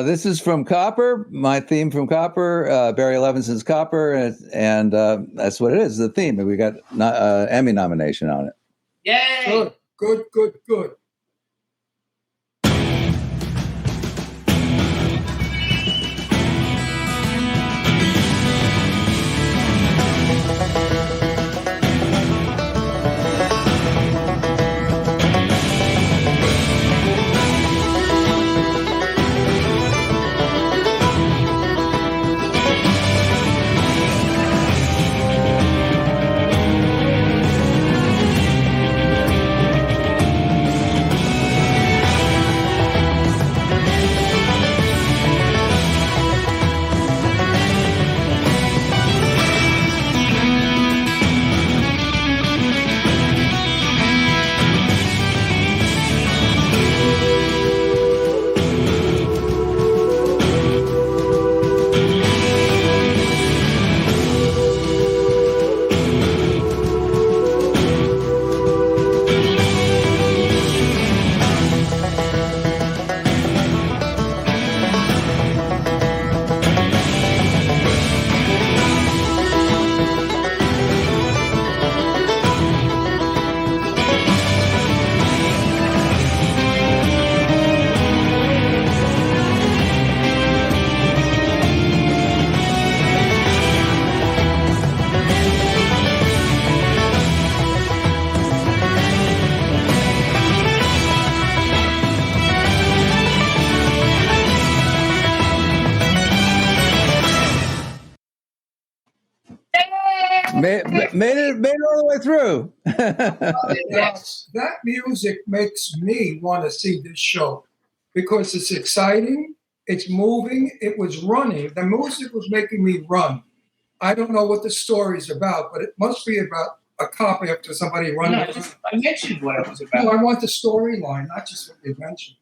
This is from Copper, my theme from Copper, Barry Levinson's Copper, and that's what it is, the theme. And we got Emmy nomination on it. Yay! Good. Made it all the way through. Yes. That music makes me want to see this show because it's exciting, it's moving, it was running. The music was making me run. I don't know what the story's about, but it must be about a cop after somebody running. No, I mentioned what it was No, about. I want the storyline, not just what they mentioned.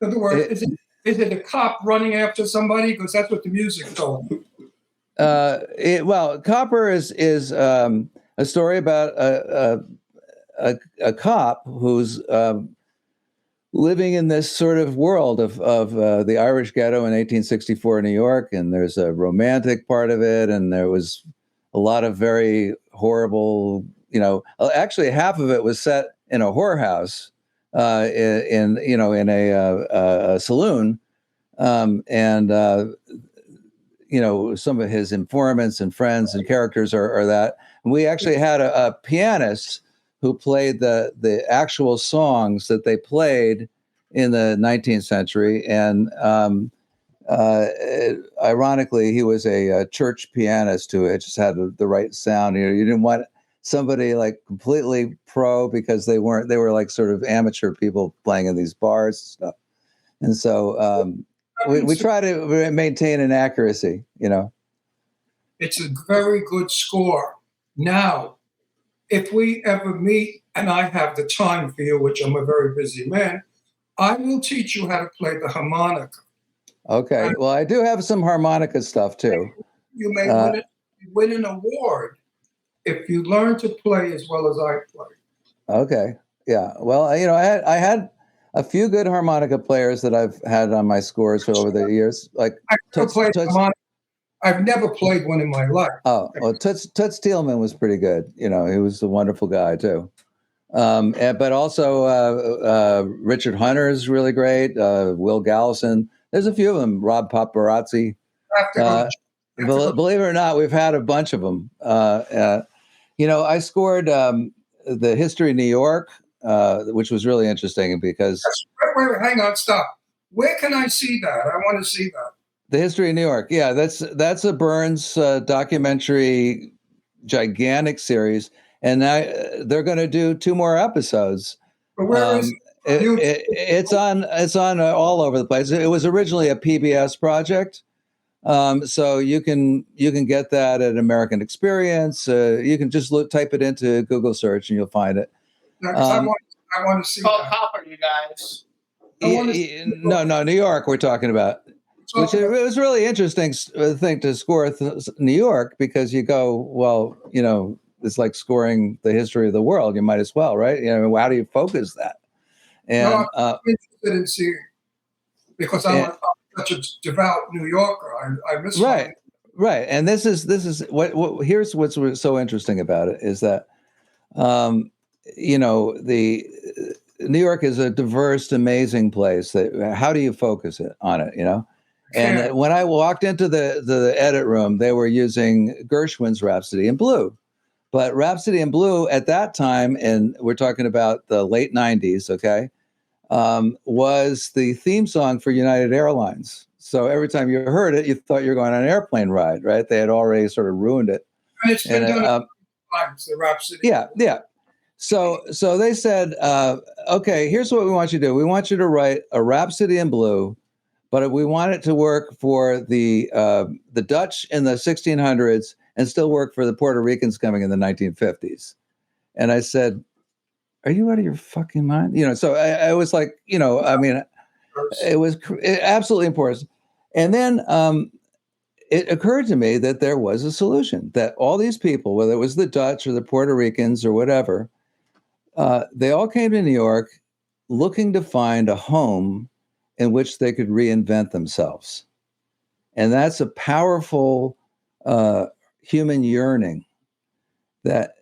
In other words, is it a cop running after somebody? Because that's what the music told me. Copper is a story about a cop who's living in this sort of world of the Irish ghetto in 1864 New York, and there's a romantic part of it, and there was a lot of very horrible, actually half of it was set in a whorehouse, in a saloon, and some of his informants and friends and characters are that. And we actually had a pianist who played the actual songs that they played in the 19th century. And ironically, he was a church pianist who just had the right sound. You didn't want somebody like completely pro because they were like sort of amateur people playing in these bars and stuff. And so we try to maintain an accuracy, It's a very good score. Now, if we ever meet and I have the time for you, which I'm a very busy man, I will teach you how to play the harmonica. Okay. Well, I do have some harmonica stuff too. You may win an award if you learn to play as well as I play. Okay. Yeah. Well, I had a few good harmonica players that I've had on my scores over the years. Like I've never played one in my life. Oh, well, Toots Thielman was pretty good. He was a wonderful guy too. But also Richard Hunter is really great. Will Gallison. There's a few of them. Rob Paparazzi. Believe it or not, we've had a bunch of them. I scored the History of New York, which was really interesting because. Wait, hang on, stop. Where can I see that? I want to see that. The History of New York. Yeah, that's a Burns documentary, gigantic series. and they're going to do 2 more episodes. But where is it? It's on all over the place. It was originally a PBS project, so you can get that at American Experience. You can just type it into Google search and you'll find it. No, 'cause I want to see Called that. Copper, you guys. No, New York. We're talking about. Which it was really interesting thing to score New York, because you go, well, it's like scoring the history of the world. You might as well, right? How do you focus that? And No, I'm interested in seeing, because I'm such a devout New Yorker. I miss right. And this is what here's what's so interesting about it is that, the New York is a diverse, amazing place. How do you focus on it? And when I walked into the edit room, they were using Gershwin's Rhapsody in Blue. But Rhapsody in Blue at that time, and we're talking about the late 90s, okay, was the theme song for United Airlines. So every time you heard it, you thought you were going on an airplane ride, right? They had already sort of ruined it. And it's been done times, the Rhapsody. Yeah. So they said, okay, here's what we want you to do. We want you to write a Rhapsody in Blue, but we want it to work for the Dutch in the 1600s and still work for the Puerto Ricans coming in the 1950s. And I said, are you out of your fucking mind? So I was like, it was absolutely important. And then it occurred to me that there was a solution, that all these people, whether it was the Dutch or the Puerto Ricans or whatever, they all came to New York looking to find a home in which they could reinvent themselves. And that's a powerful human yearning that,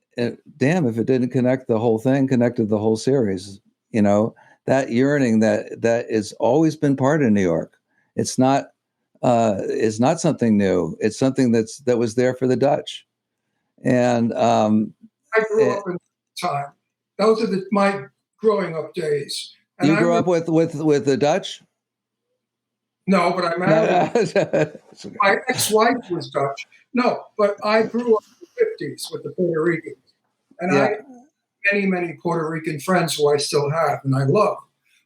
damn, if it didn't connect the whole thing, connected the whole series, that yearning that has always been part of New York. It's not something new. It's something that was there for the Dutch. And I grew up in time. Those are my growing up days. And you grew up with the Dutch? No, but I married. My ex-wife was Dutch. No, but I grew up in the 50s with the Puerto Ricans. And I have many, many Puerto Rican friends who I still have and I love.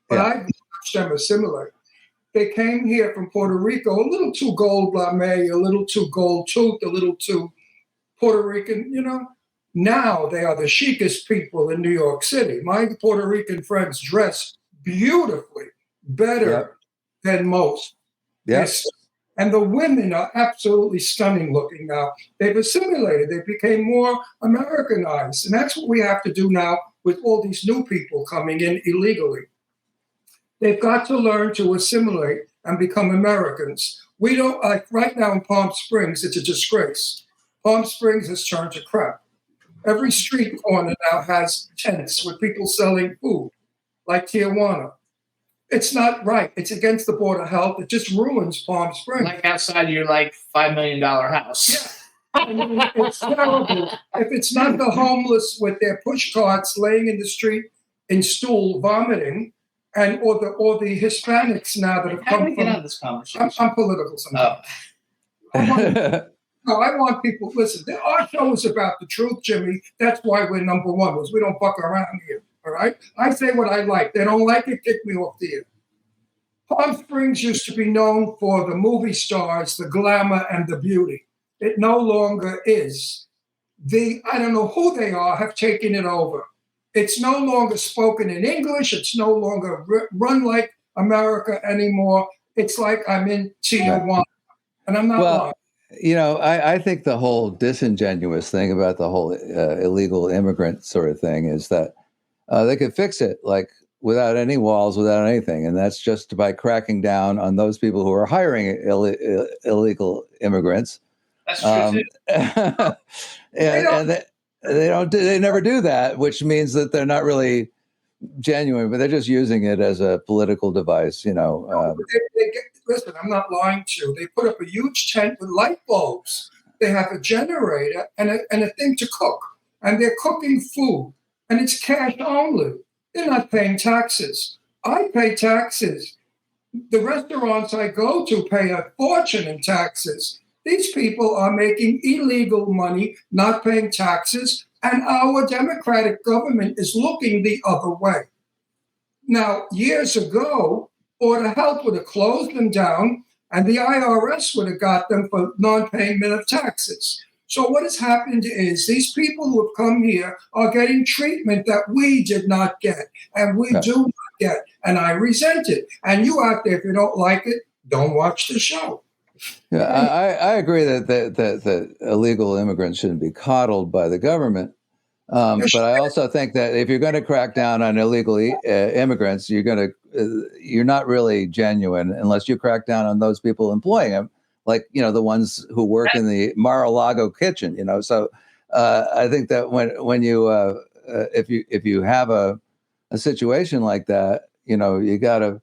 But I watched them assimilate. They came here from Puerto Rico a little too gold blame, a little too gold tooth, a little too Puerto Rican, Now they are the chicest people in New York City. My Puerto Rican friends dress beautifully, better than most. Yes. And the women are absolutely stunning looking now. They've assimilated. They became more Americanized. And that's what we have to do now with all these new people coming in illegally. They've got to learn to assimilate and become Americans. We don't, like right now in Palm Springs, it's a disgrace. Palm Springs has turned to crap. Every street corner now has tents with people selling food, like Tijuana. It's not right. It's against the Board of Health. It just ruins Palm Springs. Like outside your $5 million house. Yeah. I mean, it's terrible. If it's not the homeless with their push carts laying in the street in stool vomiting, or the Hispanics now that have How do come we get from. on this conversation? I'm political sometimes. I want people. Listen, our show is about the truth, Jimmy. That's why we're number one. Because we don't fuck around here. All right. I say what I like. They don't like it. Kick me off the air. Palm Springs used to be known for the movie stars, the glamour, and the beauty. It no longer is. I don't know who they are, have taken it over. It's no longer spoken in English. It's no longer run like America anymore. It's like I'm in Tijuana, and I'm not lying. I think the whole disingenuous thing about the whole illegal immigrant sort of thing is that they could fix it like without any walls, without anything. And that's just by cracking down on those people who are hiring illegal immigrants. That's true. They never do that, which means that they're not really genuine, but they're just using it as a political device, Listen, I'm not lying to you. They put up a huge tent with light bulbs. They have a generator and a thing to cook. And they're cooking food. And it's cash only. They're not paying taxes. I pay taxes. The restaurants I go to pay a fortune in taxes. These people are making illegal money, not paying taxes, And our democratic government is looking the other way. Now, years ago, Board of Health would have closed them down, and the IRS would have got them for non-payment of taxes. So what has happened is these people who have come here are getting treatment that we did not get, and we do not get, and I resent it. And you out there, if you don't like it, don't watch the show. Yeah, I agree that illegal immigrants shouldn't be coddled by the government. But I also think that if you're going to crack down on illegal immigrants, you're not really genuine unless you crack down on those people employing them, like the ones who work in the Mar-a-Lago kitchen. So I think that when you if you have a situation like that, you got to.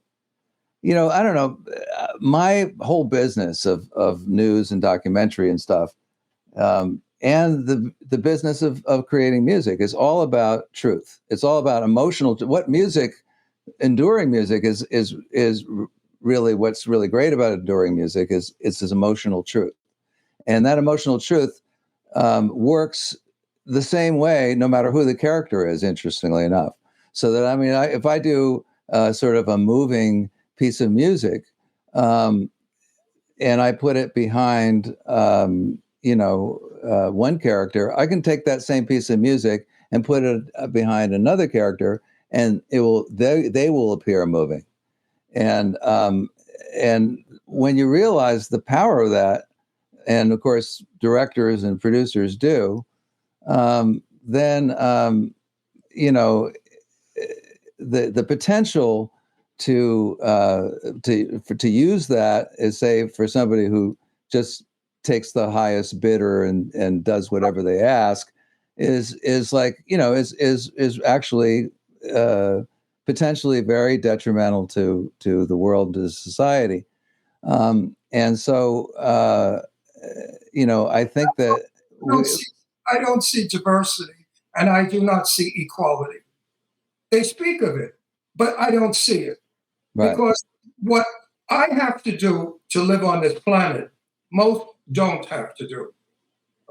I don't know. My whole business of news and documentary and stuff, and the business of creating music is all about truth. It's all about emotional. What music, enduring music, is really what's really great about enduring music is it's this emotional truth, and that emotional truth works the same way no matter who the character is. Interestingly enough, so that if I do sort of a moving piece of music, and I put it behind, one character, I can take that same piece of music and put it behind another character, and they will appear moving. And when you realize the power of that, and of course directors and producers do, then the potential to use that is, say, for somebody who just takes the highest bidder and does whatever they ask is like is actually potentially very detrimental to the world, to society, and so I think that I don't see diversity, and I do not see equality. They speak of it, but I don't see it. Right. Because what I have to do to live on this planet, most don't have to do.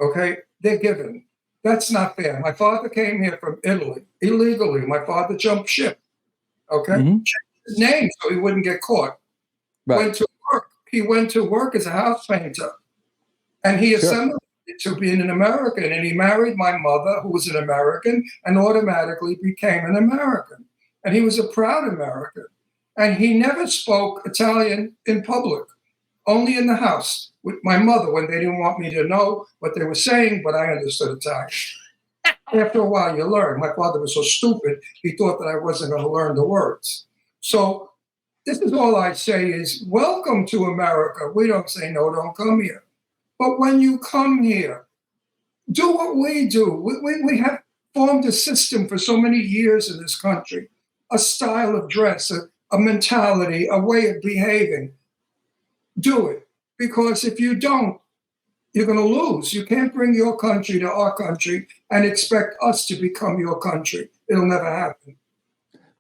Okay? They're given. That's not fair. My father came here from Italy illegally. My father jumped ship. Okay? Changed his name so he wouldn't get caught. Right. Went to work. He went to work as a house painter. And he assimilated to being an American. And he married my mother, who was an American, and automatically became an American. And he was a proud American. And he never spoke Italian in public, only in the house with my mother when they didn't want me to know what they were saying, but I understood Italian. After a while, you learn. My father was so stupid, he thought that I wasn't going to learn the words. So this is all I say is, welcome to America. We don't say, no, don't come here. But when you come here, do what we do. We have formed a system for so many years in this country, a style of dress, a mentality, a way of behaving. Do it. Because if you don't, you're going to lose. You can't bring your country to our country and expect us to become your country. It'll never happen.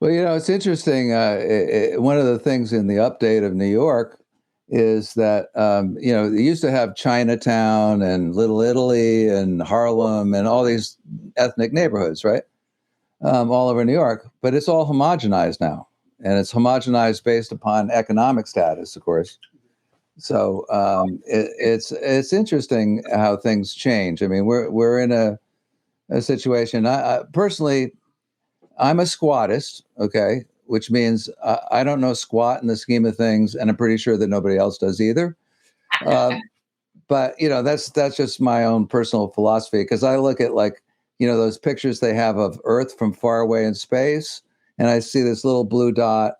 Well, it's interesting. One of the things in the update of New York is that, they used to have Chinatown and Little Italy and Harlem and all these ethnic neighborhoods, right? All over New York. But it's all homogenized now. And it's homogenized based upon economic status, of course. So it's interesting how things change. I mean, we're in a situation. I personally, I'm a squattist, okay, which means I don't know squat in the scheme of things, and I'm pretty sure that nobody else does either. But that's just my own personal philosophy, because I look at those pictures they have of Earth from far away in space. And I see this little blue dot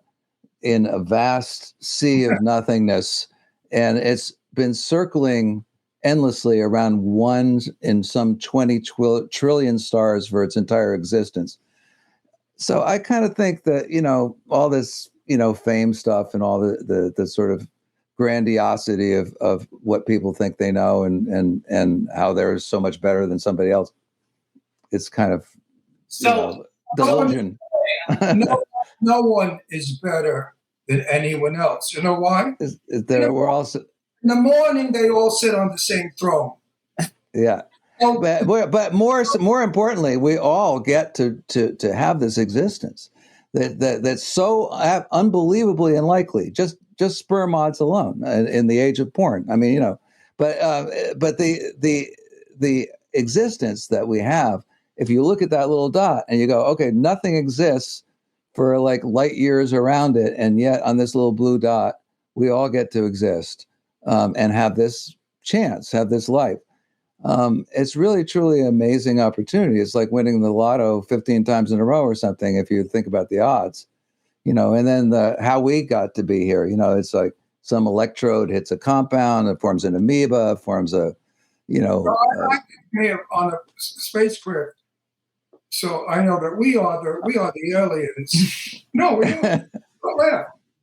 in a vast sea of nothingness. And it's been circling endlessly around one in some 20 trillion stars for its entire existence. So I kind of think that, all this, fame stuff and all the sort of grandiosity of what people think they know and how they're so much better than somebody else. It's kind of delusion. No one is better than anyone else. You know why? We're all in the morning they all sit on the same throne. Yeah. but more importantly, we all get to have this existence that's so unbelievably unlikely. Just sperm odds alone in the age of porn. I mean, but the existence that we have. If you look at that little dot and you go, okay, nothing exists for like light years around it, and yet on this little blue dot, we all get to exist and have this chance, have this life. It's really, truly an amazing opportunity. It's like winning the lotto 15 times in a row or something, if you think about the odds, and then how we got to be here. It's like some electrode hits a compound, it forms an amoeba, forms a, I came on a spacecraft, so I know that we are the aliens. No, we don't.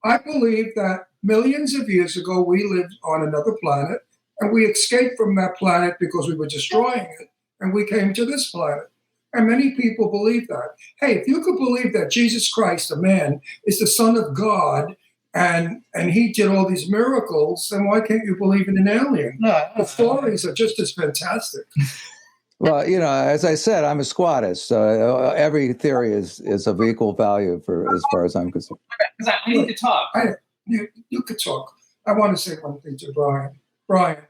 I believe that millions of years ago we lived on another planet, and we escaped from that planet because we were destroying it, and we came to this planet. And many people believe that. Hey, if you could believe that Jesus Christ, a man, is the Son of God, and he did all these miracles, then why can't you believe in an alien? The stories are just as fantastic. Well, as I said, I'm a squattist, so every theory is of equal value as far as I'm concerned. Because I need to talk. You could talk. I want to say one thing to Brian. Brian,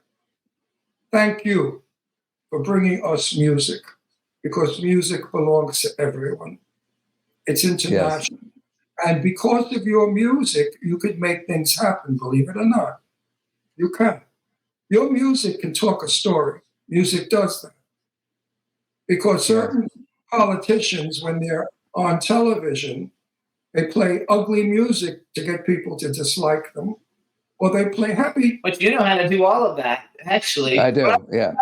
thank you for bringing us music, because music belongs to everyone. It's international. Yes. And because of your music, you could make things happen, believe it or not. You can. Your music can talk a story. Music does that. Because certain politicians, when they're on television, they play ugly music to get people to dislike them, or they play happy. But you know how to do all of that, actually. I do, yeah.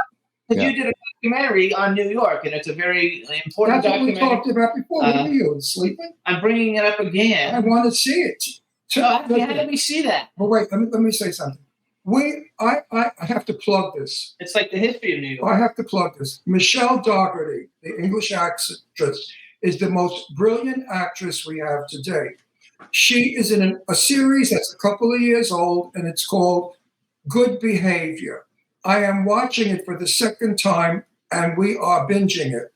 You did a documentary on New York, and it's a very important documentary. That's what we talked about before. Where were you, sleeping? I'm bringing it up again. I want to see it. How did we see that? Well, wait, let me say something. I have to plug this. It's like the history of New York. I have to plug this. Michelle Dougherty, the English actress, is the most brilliant actress we have today. She is in a series that's a couple of years old, and it's called Good Behavior. I am watching it for the second time, and we are binging it.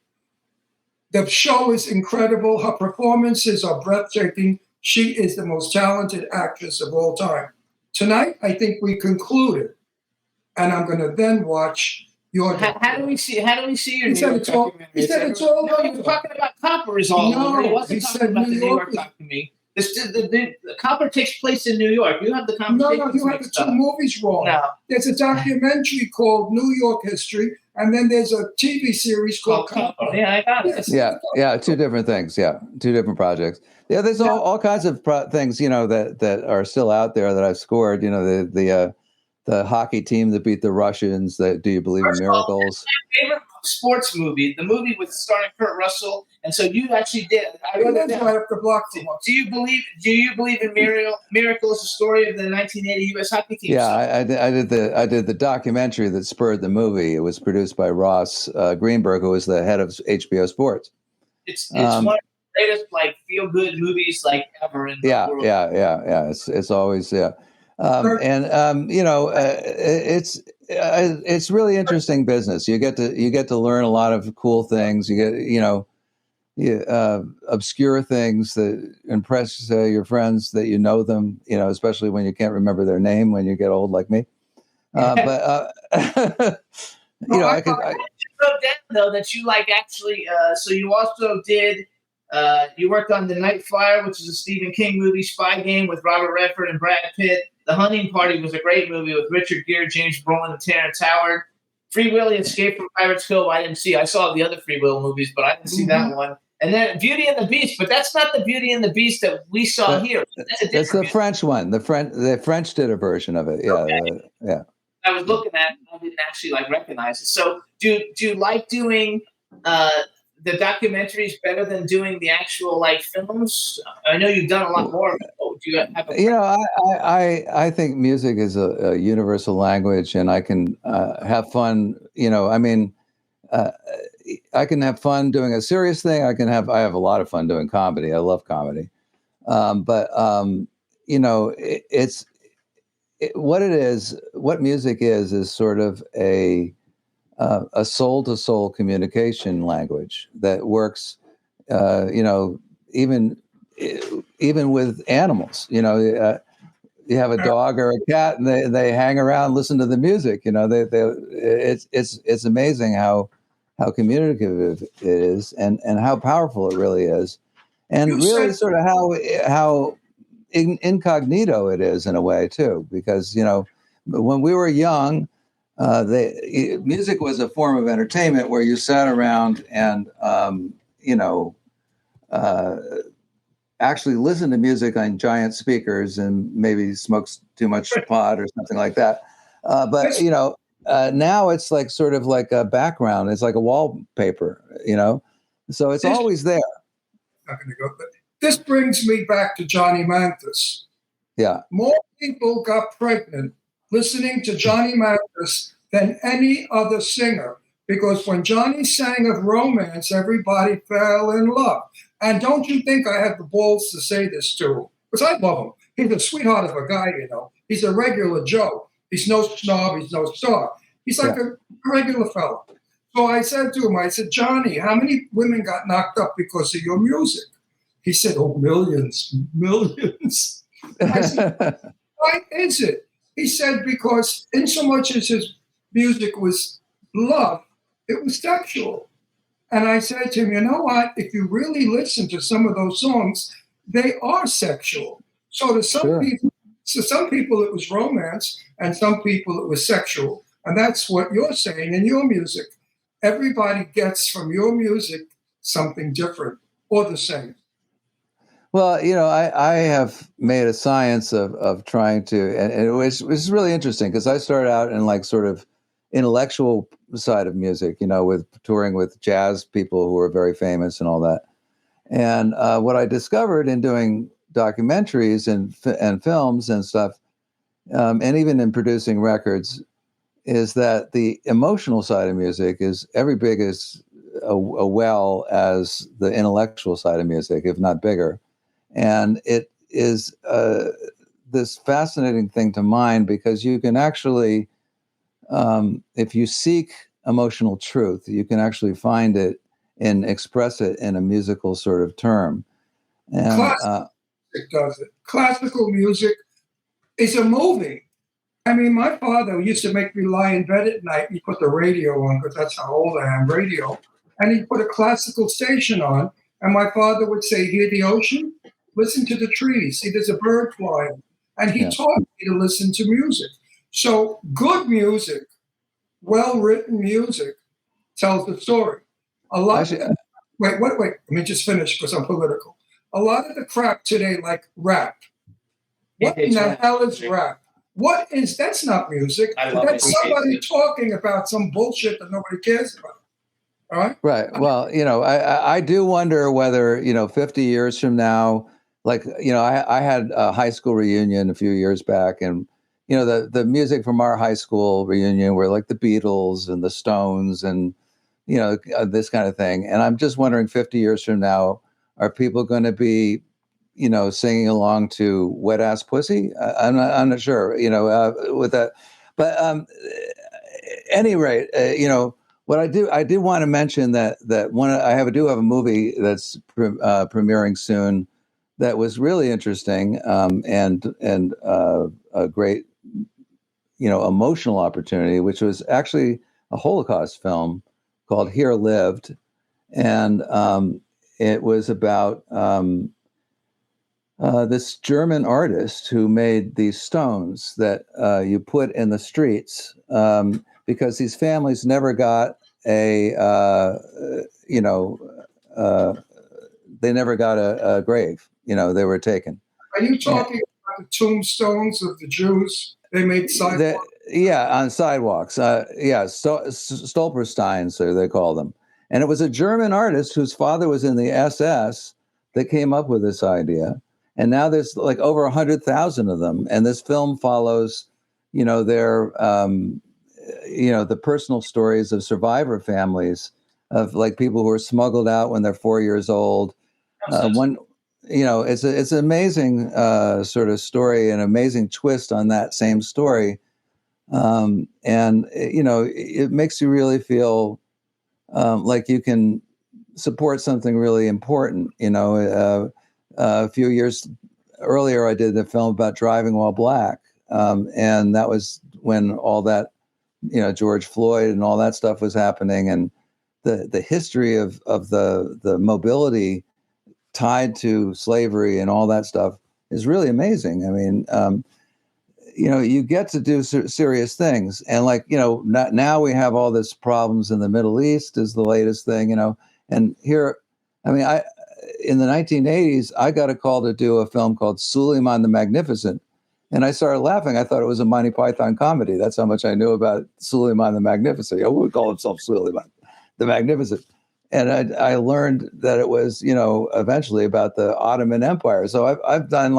The show is incredible. Her performances are breathtaking. She is the most talented actress of all time. Tonight, I think we concluded, and I'm going to then watch your. How do we see your New York documentary? He said it's all. No, he was talking about Copper is all over. He wasn't talking about the New York documentary. The Copper takes place in New York. You have the conversation. No, you have the two movies wrong. No. There's a documentary called New York History, and then there's a TV series called Copper. Yeah, I got it. Yeah, two different things. Yeah, two different projects. Yeah, there's all kinds of things, that are still out there that I've scored. The hockey team that beat the Russians. Do you believe in miracles? My favorite sports movie, the movie with starring Kurt Russell, and so you actually did. I wrote it down. Do you believe in miracles? The story of the 1980 U.S. hockey team. Yeah, I did the documentary that spurred the movie. It was produced by Ross Greenberg, who was the head of HBO Sports. It's one of the greatest feel good movies ever in the world. Yeah. It's always it's really interesting business. You get to learn a lot of cool things. You get obscure things that impress your friends that you know them. Especially when you can't remember their name when you get old like me. But I could. I wrote down though that you actually. So you also did. You worked on The Night Flyer, which is a Stephen King movie, spy game with Robert Redford and Brad Pitt. The Hunting Party was a great movie with Richard Gere, James Brolin, and Terrence Howard. Free Willy, Escape from Pirates Cove, I didn't see. I saw the other Free Will movies, but I didn't see that one. And then Beauty and the Beast, but that's not the Beauty and the Beast that we saw here. That's the French one. The French did a version of it. Yeah, okay. Yeah. I was looking at it, and I didn't actually recognize it. So do you like doing the documentaries better than doing the actual films? I know you've done a lot more of it. Do you have I think music is a universal language, and I can have fun. I can have fun doing a serious thing. I have a lot of fun doing comedy. I love comedy. What music is sort of a a soul-to-soul communication language that works, even with animals. You have a dog or a cat, and they hang around, listen to the music. It's amazing how communicative it is, and how powerful it really is, and really sort of how incognito it is in a way too, because when we were young, music was a form of entertainment where you sat around and actually listened to music on giant speakers and maybe smoked too much pot or something like that. But now it's like sort of like a background. It's like a wallpaper, so it's always there. Not going to go, but this brings me back to Johnny Mathis. Yeah. More people got pregnant listening to Johnny Mathis than any other singer, because when Johnny sang of romance, everybody fell in love. And don't you think I have the balls to say this to him? Because I love him. He's a sweetheart of a guy, He's a regular Joe. He's no snob. He's no star. He's like a regular fellow. So I said to him, Johnny, how many women got knocked up because of your music? He said, oh, millions. I said, why is it? He said, because in so much as his music was love, it was sexual. And I said to him, you know what? If you really listen to some of those songs, they are sexual. So to some people it was romance, and some people it was sexual. And that's what you're saying in your music. Everybody gets from your music something different or the same. Well, I have made a science of trying to, and it was really interesting because I started out in like sort of intellectual side of music, with touring with jazz people who were very famous and all that. And what I discovered in doing documentaries and films and stuff, and even in producing records, is that the emotional side of music is every big as a well as the intellectual side of music, if not bigger. And it is this fascinating thing to mine, because you can actually, if you seek emotional truth, you can actually find it and express it in a musical sort of term. And classical music does it. Classical music is a movie. I mean, my father used to make me lie in bed at night. He put the radio on, because that's how old I am, radio. And he put a classical station on. And my father would say, hear the ocean? Listen to the trees. See, there's a bird flying. And he taught me to listen to music. So good music, well-written music, tells the story. Wait, let me just finish because I'm political. A lot of the crap today, like rap. What in the hell is rap? That's not music. That's somebody talking about some bullshit that nobody cares about. All right? Right. Well, I do wonder whether, 50 years from now, I had a high school reunion a few years back, and, the music from our high school reunion were like the Beatles and the Stones and, this kind of thing. And I'm just wondering, 50 years from now, are people going to be, singing along to Wet Ass Pussy? I'm not sure, with that. But at any rate, what I do want to mention that I do have a movie that's premiering soon that was really interesting, and a great, emotional opportunity, which was actually a Holocaust film called Here Lived. And it was about this German artist who made these stones that you put in the streets, because these families never got they never got a grave. They were taken. Are you talking about the tombstones of the Jews? They made sidewalks? On sidewalks. Stolpersteins, so they call them. And it was a German artist whose father was in the SS that came up with this idea. And now there's like over 100,000 of them. And this film follows, their, the personal stories of survivor families, of like people who were smuggled out when they're 4 years old. It's an amazing sort of story, an amazing twist on that same story, And it makes you really feel like you can support something really important. A few years earlier, I did a film about driving while black, and that was when all that, George Floyd and all that stuff was happening, and the history of the mobility tied to slavery and all that stuff is really amazing. I mean, you get to do serious things, and now we have all this problems in the Middle East is the latest thing, and here, I mean, in the 1980s, I got a call to do a film called Suleiman the Magnificent, and I started laughing. I thought it was a Monty Python comedy. That's how much I knew about Suleiman the Magnificent. Who would call himself Suleiman the Magnificent? And I learned that it was, eventually about the Ottoman Empire. So I've done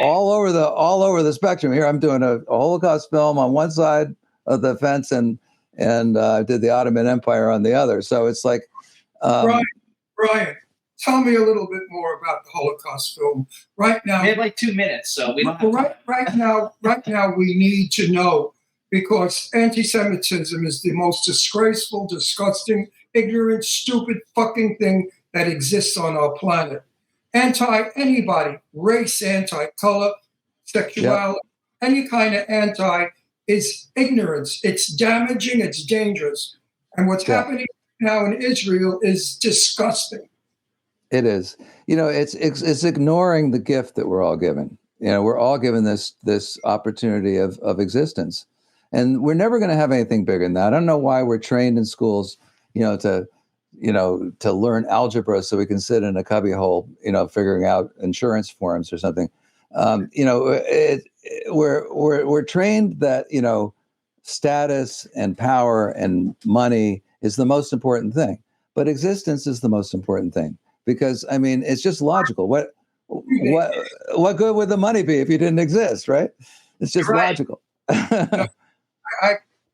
all over the spectrum. Here I'm doing a Holocaust film on one side of the fence, and did the Ottoman Empire on the other. So it's like, Brian, tell me a little bit more about the Holocaust film. Right now, we have like 2 minutes, so we don't have time. Right now, we need to know, because anti-Semitism is the most disgraceful, disgusting, ignorant, stupid fucking thing that exists on our planet. Anti-anybody, race, anti-color, sexuality, any kind of anti is ignorance. It's damaging, it's dangerous. And what's happening now in Israel is disgusting. It is. It's ignoring the gift that we're all given. We're all given this opportunity of existence. And we're never going to have anything bigger than that. I don't know why we're trained in schools, to learn algebra so we can sit in a cubbyhole, figuring out insurance forms or something. We're trained that, status and power and money is the most important thing, but existence is the most important thing, because I mean, it's just logical. What good would the money be if you didn't exist, right? It's just logical. I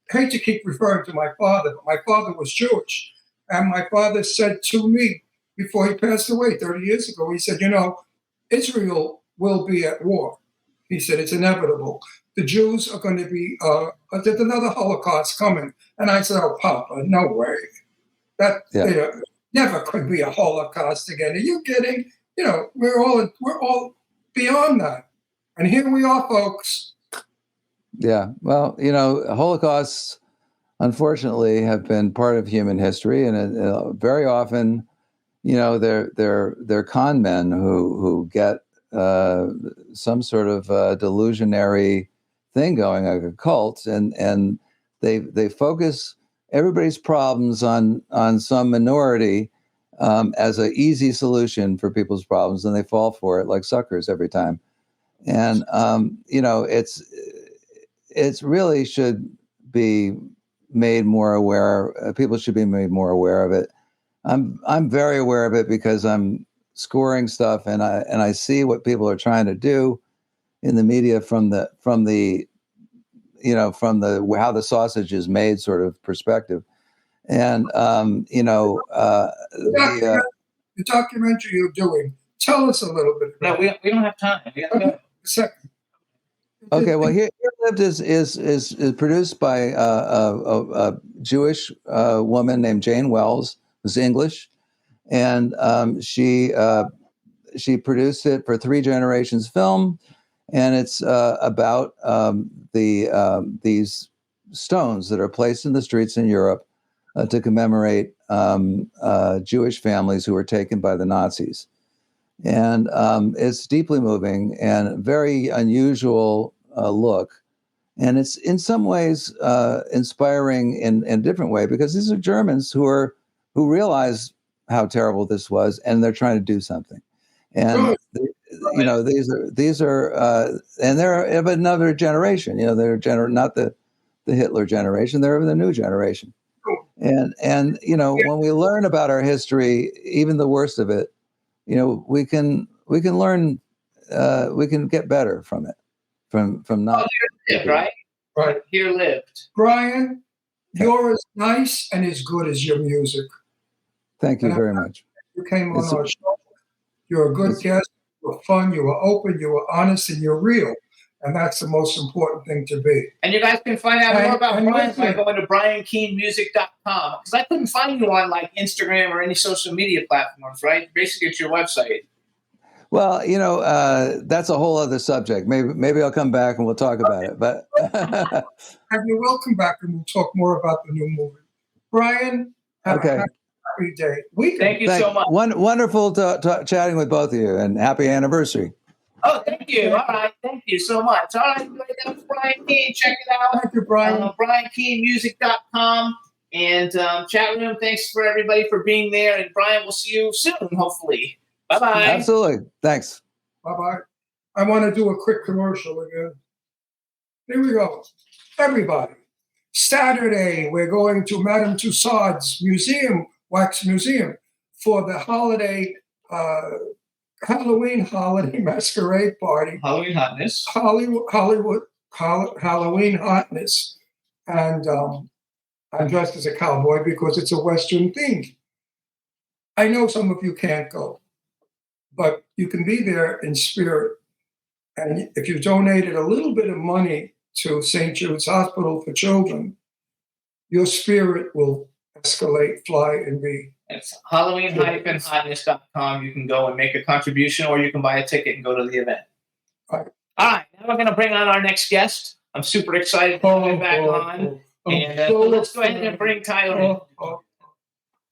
hate to keep referring to my father, but my father was Jewish. And my father said to me before he passed away 30 years ago, he said, Israel will be at war. He said, it's inevitable. The Jews are going to be, there's another Holocaust coming. And I said, oh, Papa, no way. That never could be a Holocaust again. Are you kidding? We're all beyond that. And here we are, folks. Yeah, well, Holocausts, unfortunately, have been part of human history, and very often, they're con men who get some sort of delusionary thing going, like a cult, and they focus everybody's problems on some minority as an easy solution for people's problems, and they fall for it like suckers every time. And it's really should be made more aware. People should be made more aware of it. I'm very aware of it because I'm scoring stuff, and I see what people are trying to do in the media from the how the sausage is made sort of perspective. And the documentary you're doing, tell us a little bit about we don't have time. We gotta go. Second. Okay, well, Here Lived is produced by a Jewish woman named Jane Wells, who's English, and she produced it for Three Generations Film, and it's about these stones that are placed in the streets in Europe to commemorate Jewish families who were taken by the Nazis. And it's deeply moving and very unusual look. And it's in some ways inspiring in a different way, because these are Germans who realize how terrible this was, and they're trying to do something. And these are and they're of another generation. They're not the Hitler generation. They're of the new generation. And when we learn about our history, even the worst of it, we can learn, we can get better from it, from not. Right. Here lived. Brian, you're as nice and as good as your music. Thank you very much. You came on our show. You're a good guest. You were fun. You were open. You were honest, and you're real. And that's the most important thing to be. And you guys can find out more about And Brian listen. by going to BrianKeaneMusic.com. Because I couldn't find you on like Instagram or any social media platforms, right? Basically, it's your website. Well, that's a whole other subject. Maybe I'll come back and we'll talk about it. But And you're welcome back, and we'll talk more about the new movie. Brian, have Okay. a happy day. Thank you so much. Wonderful chatting with both of you, and happy anniversary. Oh, thank you. All right. Thank you so much. All right. That was Brian Keane. Check it out. Thank you, Brian. BrianKeaneMusic.com. And chat room, thanks for everybody for being there. And Brian, we'll see you soon, hopefully. Bye-bye. Absolutely. Thanks. Bye-bye. I want to do a quick commercial again. Here we go. Everybody. Saturday, we're going to Madame Tussauds Museum, Wax Museum, for the Halloween holiday masquerade party. Halloween hotness. Hollywood Halloween hotness. And I'm dressed as a cowboy because it's a Western theme. I know some of you can't go, but you can be there in spirit. And if you donated a little bit of money to St. Jude's Hospital for Children, your spirit will escalate, fly, and be. It's Halloween-hotness.com. You can go and make a contribution, or you can buy a ticket and go to the event. Right. All right. Now we're going to bring on our next guest. I'm super excited to have him back on. And let's go ahead and bring Tyler in.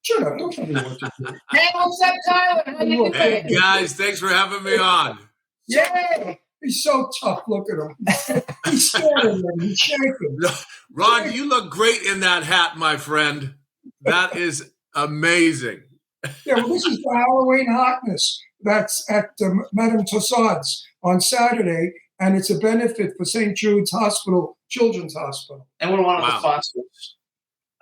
Shut up. Don't tell me what to do. Hey, what's up, Tyler? How you doing? Hey guys, thanks for having me on. Yeah. He's so tough. Look at him. He's staring at him. He's shaking. Ron, you look great in that hat, my friend. That is amazing. Yeah, well, this is the Halloween hotness. That's at Madame Tussauds on Saturday, and it's a benefit for St. Jude's Hospital, Children's Hospital. And we're one of the Wow. sponsors.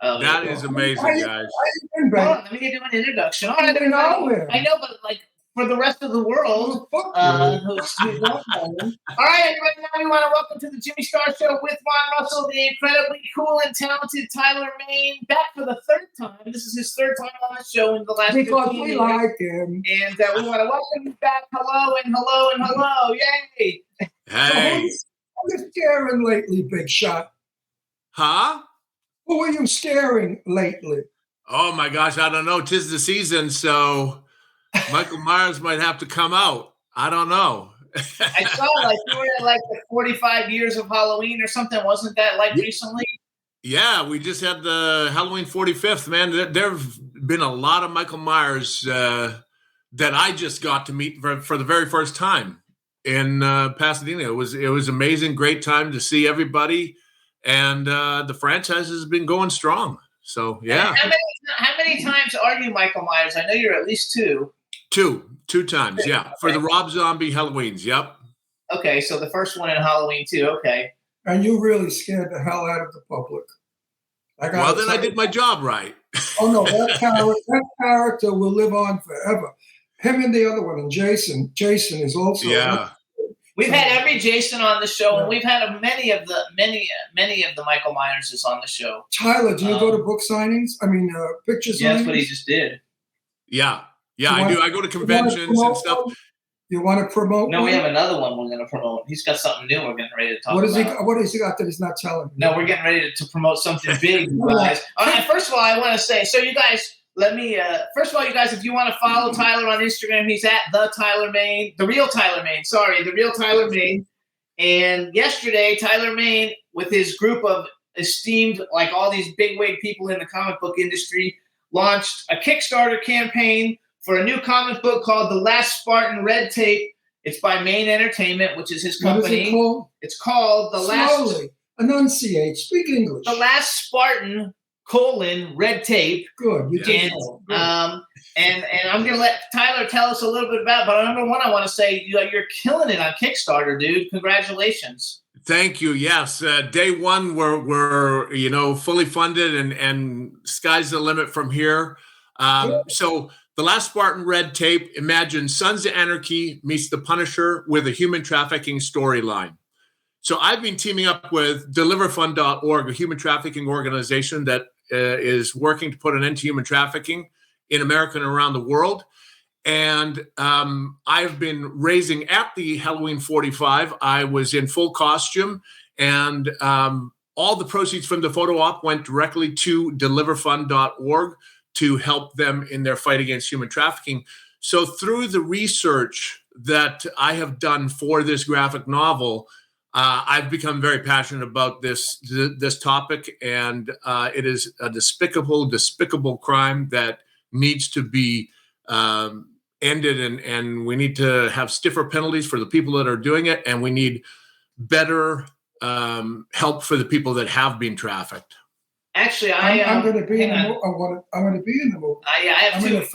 That is amazing, How you guys. been, Hold on, babe? let me do an introduction. All You've right, been out everybody. there. I know, but like for the rest of the world, Fuck you. who don't know him. All right, everybody. Now we want to welcome to the Jimmy Star Show with Ron Russell, the incredibly cool and talented Tyler Main, back for the third time. This is his third time on the show in the last Because 15 we years. like him. And we want to welcome you back. Hello and hello and hello. Yay. Hey. Who are you scaring lately, Big Shot? Huh? Who are you scaring lately? Oh my gosh, I don't know. 'Tis the season, so Michael Myers might have to come out. I don't know. I saw like you were at like the 45 years of Halloween or something. Wasn't that like recently? Yeah, we just had the Halloween 45th, man. There have been a lot of Michael Myers that I just got to meet for the very first time in Pasadena. It was amazing, great time to see everybody, and the franchise has been going strong. So yeah, How many times are you Michael Myers? I know you're at least two. two times, yeah, for the Rob Zombie Halloweens. Yep. Okay, so the first one in Halloween too. Okay. And you really scared the hell out of the public. Well, then I did my job right. Oh no, that character will live on forever. Him and the other one, and Jason. Jason is also. Yeah. We've had every Jason on the show, and we've had many of the Michael Myerses on the show. Tyler, do you go to book signings? I mean, picture signings? Yeah, that's what he just did. Yeah, You I wanna- do. I go to You wanna conventions and promote stuff. one? You want to promote? No, we one? have another one we're going to promote. He's got something new we're getting ready to talk What is he? about. What has he got that he's not telling me? No, we're getting ready to promote something big, you guys. All right, first of all, I want to say, so you guys, let me, first of all, you guys, if you want to follow Tyler on Instagram, he's at the real Tyler Main. And yesterday, Tyler Main, with his group of esteemed, like all these bigwig people in the comic book industry, launched a Kickstarter campaign for a new comic book called The Last Spartan Red Tape. It's by Main Entertainment, which is his What is company. it called? It's called Slowly. Enunciate. Speak English. The Last Spartan, Red Tape. Good. You did And well. Good. and I'm gonna let Tyler tell us a little bit about it. But number one, I want to say you're killing it on Kickstarter, dude. Congratulations. Thank you. Yes, day one we're fully funded and sky's the limit from here. So The Last Spartan Red Tape. Imagine Sons of Anarchy meets The Punisher with a human trafficking storyline. So I've been teaming up with DeliverFund.org, a human trafficking organization that is working to put an end to human trafficking in America and around the world. And I've been raising at the Halloween 45. I was in full costume, and all the proceeds from the photo op went directly to deliverfund.org to help them in their fight against human trafficking. So through the research that I have done for this graphic novel, I've become very passionate about this topic, and it is a despicable crime that needs to be ended, and we need to have stiffer penalties for the people that are doing it, and we need better help for the people that have been trafficked. Actually, I'm going to be in the movie. I'm going to be in the movie. I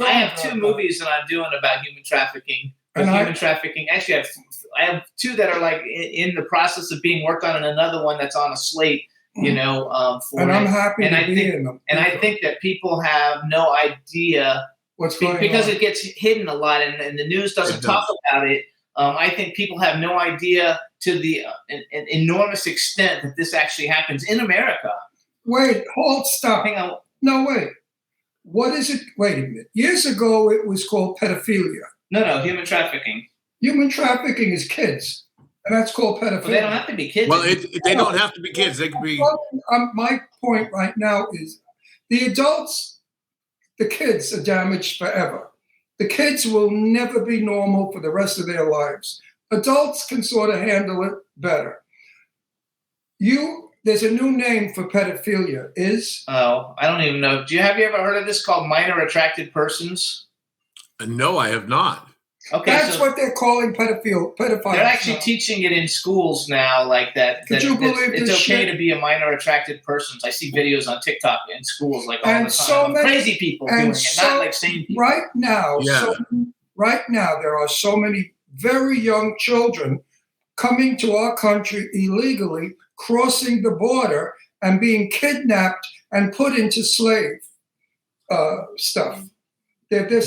have two movies that I'm doing about human trafficking. Trafficking. Actually, I have two that are like in the process of being worked on, and another one that's on a slate. You know, for and I'm happy to be in them. And I think that people have no idea what's going on because it gets hidden a lot, and the news doesn't talk about it. I think people have no idea to the an enormous extent that this actually happens in America. Wait, hold, stop. Hang on. No, wait. What is it? Wait a minute. Years ago, it was called pedophilia. No, human trafficking. Human trafficking is kids, and that's called pedophilia. Well, they don't have to be kids. Well, they don't have to be kids. They can be. My point right now is the adults, the kids are damaged forever. The kids will never be normal for the rest of their lives. Adults can sort of handle it better. There's a new name for pedophilia. Oh, I don't even know. Have you ever heard of this called minor attracted persons? No, I have not. Okay, that's what they're calling pedophiles. They're actually teaching it in schools now, like that. Could you believe it's okay to be a minor attracted person? I see videos on TikTok in schools like all the time. So many crazy people doing it, not like sane people. Right now, there are so many very young children coming to our country illegally, crossing the border and being kidnapped and put into slave stuff. They're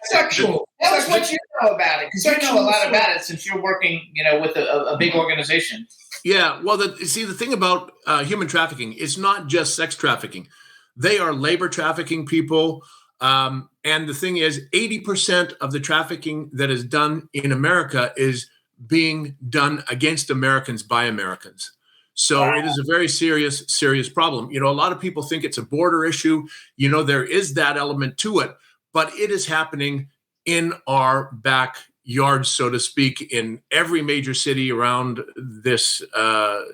sexual. Tell us what you know about it, because you know a lot about it since you're working, with a big organization. Yeah, well, the thing about human trafficking is not just sex trafficking. They are labor trafficking people. And the thing is, 80% of the trafficking that is done in America is being done against Americans by Americans. So It is a very serious problem. A lot of people think it's a border issue. There is that element to it, but it is happening in our backyard, so to speak, in every major city around this around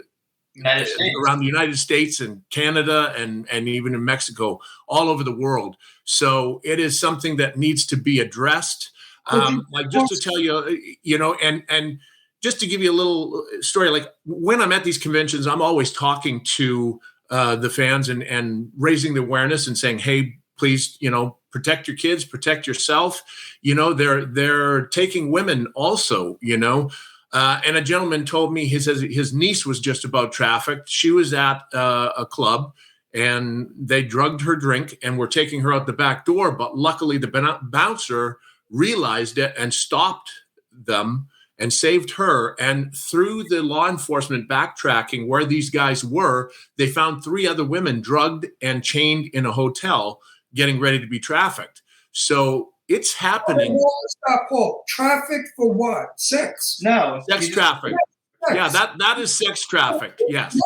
the United States and Canada and even in Mexico, all over the world. So it is something that needs to be addressed. Like just to tell you, and just to give you a little story, like when I'm at these conventions, I'm always talking to the fans and raising the awareness and saying, hey, please, protect your kids, protect yourself. They're taking women also, and a gentleman told me his niece was just about trafficked. She was at a club and they drugged her drink and were taking her out the back door. But luckily the bouncer realized it and stopped them and saved her. And through the law enforcement backtracking where these guys were, they found 3 other women drugged and chained in a hotel getting ready to be trafficked. So it's happening. Stop, Paul. Traffic for what? Sex? No. Sex traffic. Yeah, that is sex traffic. Yes.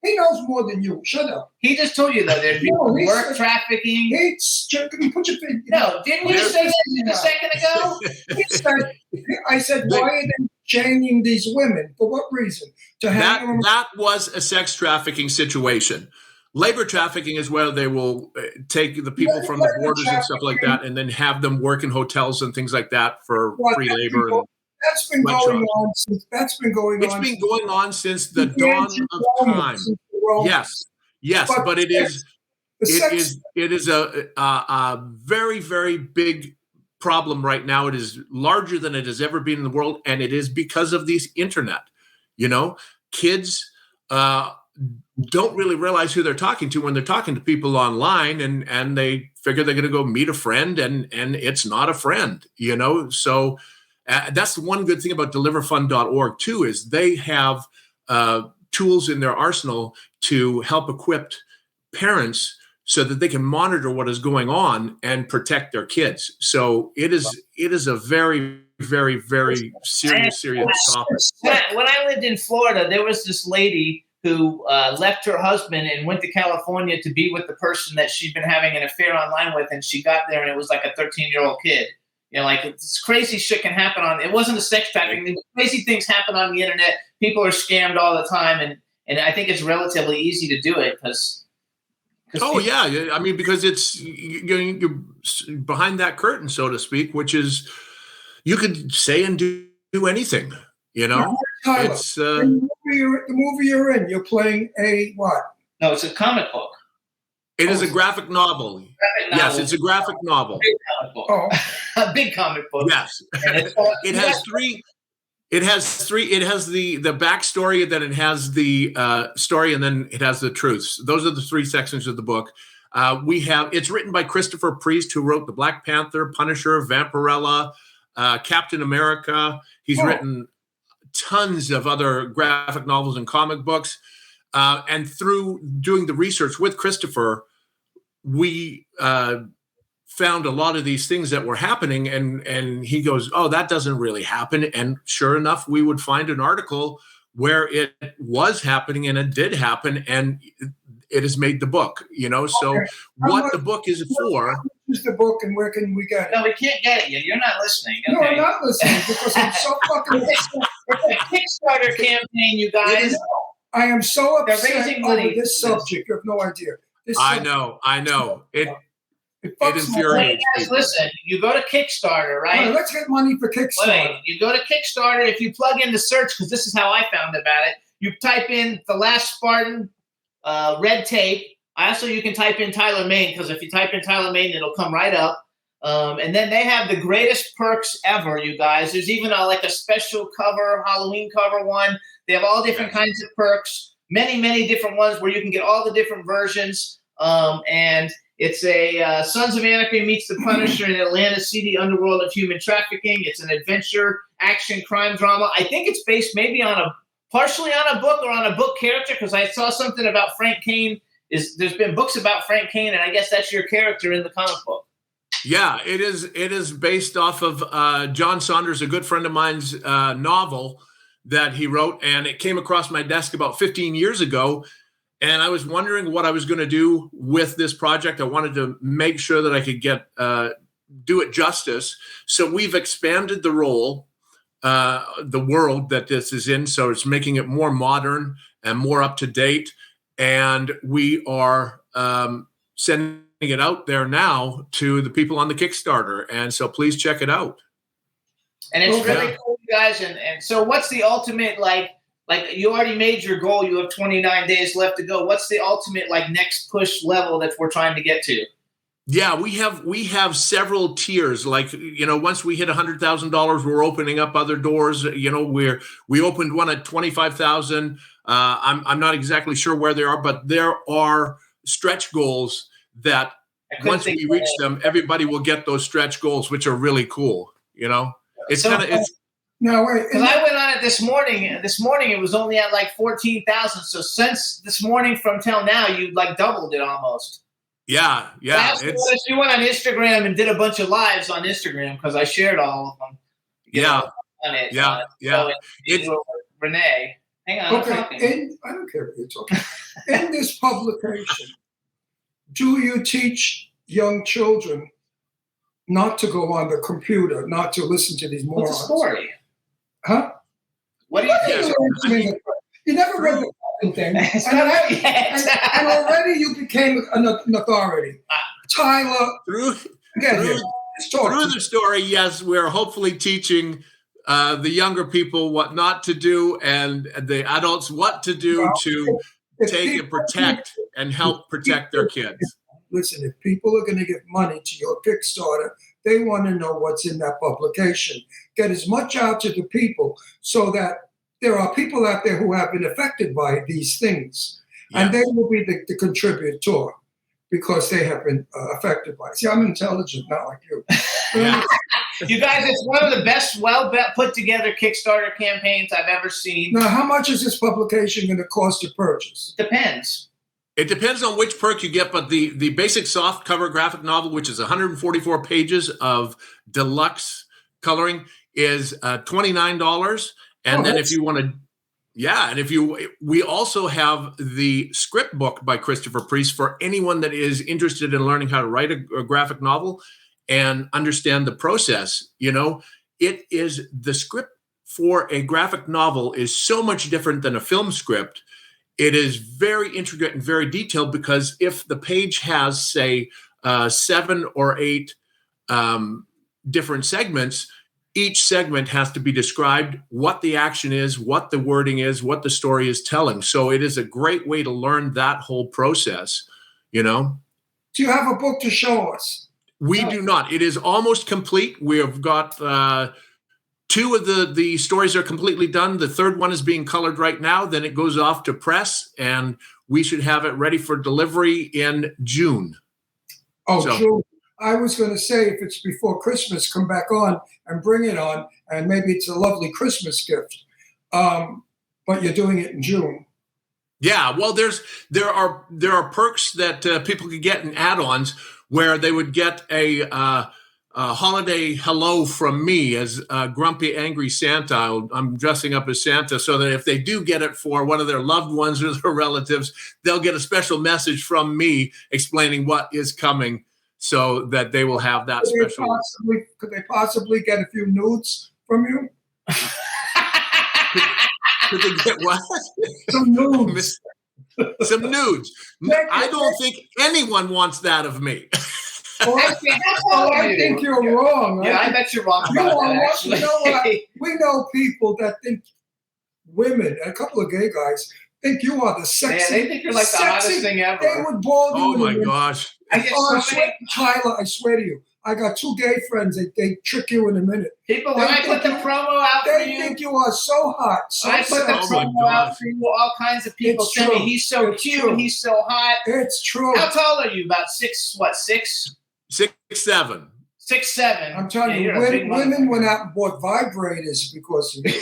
He knows more than you. Shut up. He just told you, though, there'd be work trafficking. Put your finger. No, didn't you say that a second ago? I said, why are they chaining these women? For what reason? That was a sex trafficking situation. Labor trafficking is where they will take the people from the borders and stuff like that and then have them work in hotels and things like that for free labor. That's been going on since. It's been going on since the dawn of time. Yes, but it is a very, very big problem right now. It is larger than it has ever been in the world, and it is because of this internet. Kids don't really realize who they're talking to when they're talking to people online, and they figure they're going to go meet a friend, and it's not a friend. So. That's the one good thing about deliverfund.org, too, is they have tools in their arsenal to help equip parents so that they can monitor what is going on and protect their kids. So it is a very, very, very serious topic. When I lived in Florida, there was this lady who left her husband and went to California to be with the person that she'd been having an affair online with, and she got there and it was like a 13-year-old kid. You know, like this crazy shit can happen it wasn't a sex trafficking. Crazy things happen on the internet. People are scammed all the time, and I think it's relatively easy to do it because. Yeah, I mean, because it's you're behind that curtain, so to speak, which is you could say and do anything. You know, Tyler, it's the movie you're in. You're playing a what? No, it's a comic book. It is a graphic novel. Yes, it's a graphic novel. A big comic book. Oh. A big comic book. Yes, it has three. It has three. It has the backstory, then it has the story, and then it has the truths. Those are the three sections of the book. It's written by Christopher Priest, who wrote the Black Panther, Punisher, Vampirella, Captain America. He's written tons of other graphic novels and comic books. And through doing the research with Christopher, we found a lot of these things that were happening. And he goes, oh, that doesn't really happen. And sure enough, we would find an article where it was happening and it did happen. And it has made the book, you know. So what the book is for. Is the book and where can we get it? No, we can't get it yet. You're not listening. Okay? No, I'm not listening because I'm so fucking It's a Kickstarter campaign, you guys. I am so They're upset raising over money. this subject. You have no idea. I know. It fucks my infuriates Guys, people. listen, you go to Kickstarter, right? Right, let's get money for Kickstarter. Wait, you go to Kickstarter. If you plug in the search, because this is how I found about it, you type in The Last Spartan, Red Tape. Also, you can type in Tyler Maine, because if you type in Tyler Maine, it'll come right up. And then they have the greatest perks ever, you guys. There's even a special cover, Halloween cover one. They have all different kinds of perks, many, many different ones where you can get all the different versions. And it's a Sons of Anarchy meets the Punisher in Atlanta, seedy underworld of human trafficking. It's an adventure, action, crime drama. I think it's based maybe partially on a book or on a book character, because I saw something about Frank Keane. There's been books about Frank Keane, and I guess that's your character in the comic book. Yeah, it is. It is based off of John Saunders, a good friend of mine's novel that he wrote, and it came across my desk about 15 years ago. And I was wondering what I was going to do with this project. I wanted to make sure that I could do it justice. So we've expanded the role, the world that this is in. So it's making it more modern and more up to date. And we are sending it out there now to the people on the Kickstarter. And so please check it out. And it's really cool, you guys. And so what's the ultimate, like you already made your goal. You have 29 days left to go. What's the ultimate, next push level that we're trying to get to? Yeah, we have several tiers. Once we hit $100,000, we're opening up other doors. We opened one at $25,000. I'm not exactly sure where they are, but there are stretch goals that once we reach them, everybody will get those stretch goals, which are really cool. It's No, wait. Because I went on it this morning. This morning it was only at 14,000. So since this morning from till now, you doubled it almost. Yeah. You went on Instagram and did a bunch of lives on Instagram because I shared all of them. On it. So Renee, hang on. Okay. I don't care what you're talking. In this publication, do you teach young children not to go on the computer, not to listen to these morons? What's the story? Huh? What do you think? You never read the fucking thing. And already you became an authority. Tyler. Through the story, yes, we're hopefully teaching the younger people what not to do and the adults what to do to take and protect and help protect their kids. Listen, if people are going to give money to your Kickstarter, they want to know what's in that publication. Get as much out to the people so that there are people out there who have been affected by these things. Yes. And they will be the contributor because they have been affected by it. See, I'm intelligent, not like you. Yeah. You guys, it's one of the best, put together Kickstarter campaigns I've ever seen. Now, how much is this publication going to cost to purchase? Depends. It depends on which perk you get, but the basic soft cover graphic novel, which is 144 pages of deluxe coloring, is $29. And then if you want to, we also have the script book by Christopher Priest for anyone that is interested in learning how to write a graphic novel and understand the process. You know, it is the script for a graphic novel is so much different than a film script. It is very intricate and very detailed because if the page has, say, 7 or 8 different segments, each segment has to be described, what the action is, what the wording is, what the story is telling. So it is a great way to learn that whole process, you know. Do you have a book to show us? We do not. It is almost complete. We have got 2 of the stories are completely done. The third one is being colored right now. Then it goes off to press, and we should have it ready for delivery in June. Oh, so, June. I was going to say, if it's before Christmas, come back on and bring it on, and maybe it's a lovely Christmas gift. But you're doing it in June. Yeah, well, there are perks that people could get in add-ons where they would get a holiday hello from me as grumpy, angry Santa. I'm dressing up as Santa so that if they do get it for one of their loved ones or their relatives, they'll get a special message from me explaining what is coming so that they will have that special. Could they possibly get a few nudes from you? Could they get what? Some nudes. Some nudes. I don't think anyone wants that of me. I think you're wrong. Yeah, I bet you're wrong about that, actually. You know what? We know people that think women, and a couple of gay guys, think you are the sexy. Yeah, they think you're like the hottest thing ever. They would ball you. Oh my gosh! Tyler, I swear to you, I got 2 gay friends. They trick you in a minute. People, when I put the promo out for you, they think you are so hot. I put the promo out for you. All kinds of people tell me he's so cute, he's so hot. It's true. How tall are you? About 6? What, 6? 6'7". 6'7". I'm telling you, women went out and bought vibrators because of you.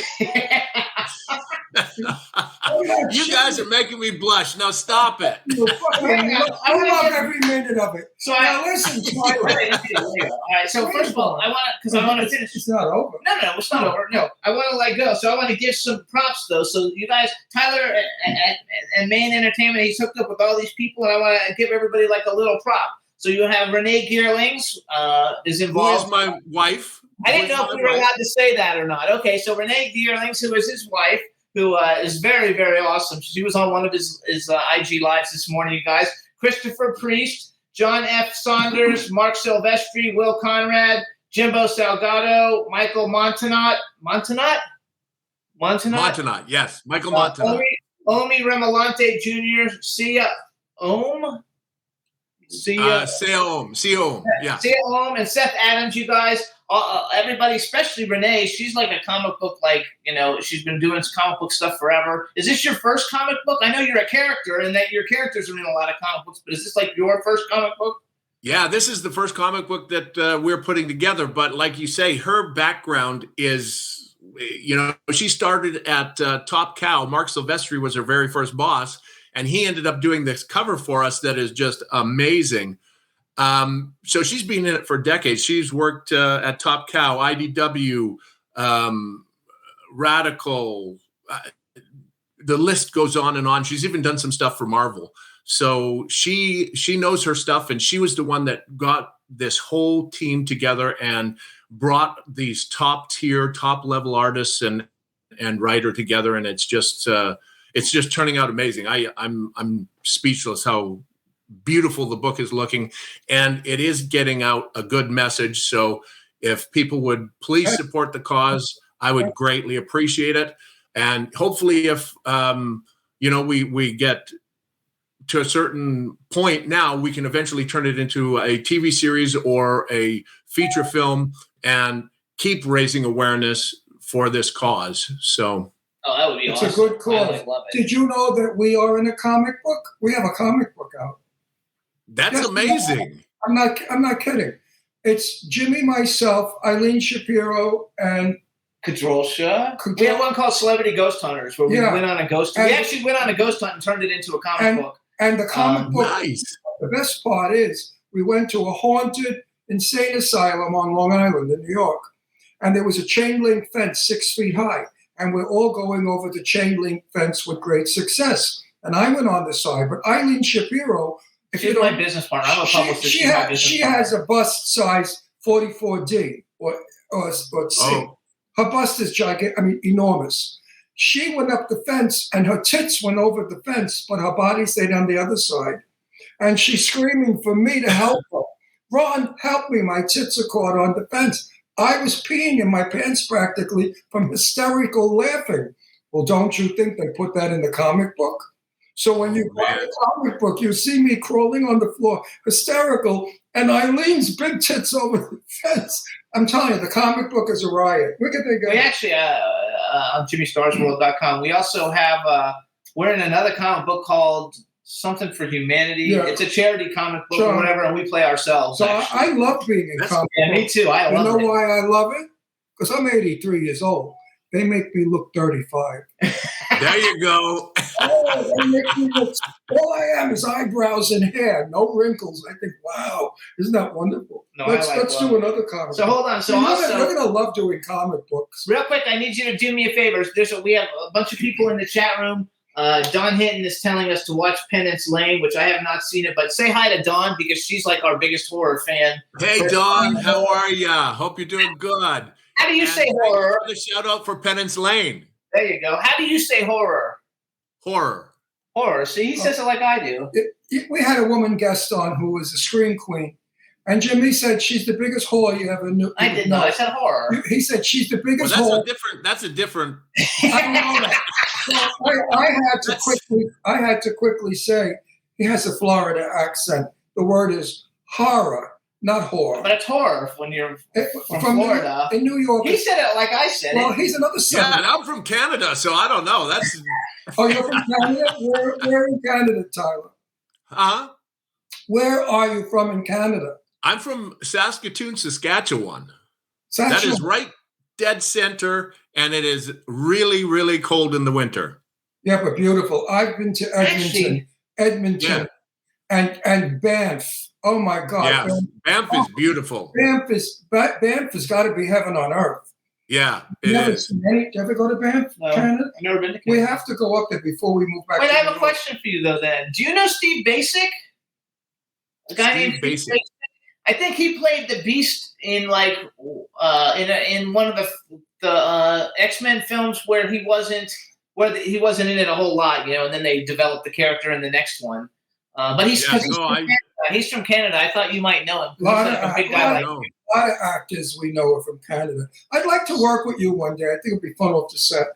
You guys are making me blush. Now stop it. I love every minute of it. So now listen, Tyler. All right. So first of all, I want to finish. It's not over. No, it's not over. No, I want to let go. So I want to give some props though. So you guys, Tyler and Main Entertainment, he's hooked up with all these people, and I want to give everybody like a little prop. So you have Renee Geerlings is involved. Who is my wife? I didn't know if we were allowed to say that or not. Okay, so Renee Geerlings, who is his wife, who is very, very awesome. She was on one of his IG Lives this morning, you guys. Christopher Priest, John F. Saunders, Mark Silvestri, Will Conrad, Jimbo Salgado, Michael Montanot, yes, Michael Montanot. Omi Remolante Jr., Sia Ohm, yeah. Sia Ohm and Seth Adams, you guys. Everybody, especially Renee, she's like a comic book, she's been doing comic book stuff forever. Is this your first comic book? I know you're a character and that your characters are in a lot of comic books, but is this like your first comic book? Yeah, this is the first comic book that we're putting together. But like you say, her background is, she started at Top Cow. Mark Silvestri was her very first boss, and he ended up doing this cover for us that is just amazing. So she's been in it for decades. She's worked at Top Cow, IDW, Radical. The list goes on and on. She's even done some stuff for Marvel. So she knows her stuff, and she was the one that got this whole team together and brought these top tier, top level artists and writer together. And it's just turning out amazing. I'm speechless how beautiful the book is looking, and it is getting out a good message. So if people would please support the cause, I would greatly appreciate it. And hopefully if, we get to a certain point now, we can eventually turn it into a TV series or a feature film and keep raising awareness for this cause. So. Oh, that would be awesome. It's a good cause. I love it. Did you know that we are in a comic book? We have a comic book out. That's amazing. I'm not kidding. It's Jimmy, myself, Eileen Shapiro, and Kadrolsha. We had one called Celebrity Ghost Hunters where we went on a ghost hunt. We actually went on a ghost hunt and turned it into a comic book. And the comic book, Nice. the best part is we went to a haunted insane asylum on Long Island in New York. And there was a chain link fence 6 feet high. And we're all going over the chain link fence with great success. And I went on the side, but Eileen Shapiro, if She's you my don't, business partner. I'm a publicist. she, She's my business she partner. has a bust size 44D or C. Oh. Her bust is gigantic, enormous. She went up the fence and her tits went over the fence, but her body stayed on the other side. And she's screaming for me to help her. Ron, help me. My tits are caught on the fence. I was peeing in my pants practically from hysterical laughing. Well, don't you think they put that in the comic book? So when you buy the comic book, you see me crawling on the floor, hysterical, and Eileen's big tits over the fence. I'm telling you, the comic book is a riot. Look at the guy. We actually, on JimmyStarsWorld.com, we also have, we're in another comic book called Something for Humanity. Yeah. It's a charity comic book Sure. or whatever, and we play ourselves. So actually. I love being in comic Yeah, me books. too. I You love know it. why I love it? Because I'm 83 years old. They make me look 35. There you go. Oh, they make me look, all I am is eyebrows and hair, no wrinkles. I think, wow, isn't that wonderful? No, I like let's do another comic So book. hold on. So You're also, gonna love doing comic books. real quick, I need you to do me a favor. We have a bunch of people in the chat room. Dawn Hinton is telling us to watch Penance Lane, which I have not seen it, but say hi to Dawn because she's like our biggest horror fan. Hey, Dawn, how are ya? Hope you're doing good. How do you And say thank horror? you for the shout out for Penance Lane. There you go. How do you say horror? Horror. Horror. See, he says it like I do. We had a woman guest on who was a scream queen, and Jimmy said she's the biggest whore you ever knew. I didn't know. I said horror. He said she's the Well, biggest that's whore. a different. That's a different. I don't know that. So I had to quickly say he has a Florida accent. The word is horror, not whore. But it's horror when you're from From Florida. in New York. He said it like I said Well, it. he's another Yeah, son. and I'm from Canada, so I don't know. That's Oh, you're from Canada? Where in Canada, Tyler? Where are you from in Canada? I'm from Saskatoon, Saskatchewan. That is right dead center, and it is really, really cold in the winter. Yeah, but beautiful. I've been to Edmonton, Yeah. and Banff. Oh my God, Yeah, Banff is beautiful. Banff has got to be heaven on earth. Yeah, it Never is. seen any. You ever go to Banff, No, Canada? I've never been to We Canada. have to go up there before we move back. Wait, to I have New a York. question for you though. Then, do you know Steve Basic? A guy Steve named Steve Basic. Basic. I think he played the Beast in like in one of the X-Men films where he wasn't in it a whole lot, and then they developed the character in the next one. But he's Yeah, from no, Canada. He's from Canada. I thought you might know him. He's Lot like of- a big lot guy. of- Like No. A lot of actors we know are from Canada. I'd like to work with you one day. I think it'd be fun off the set.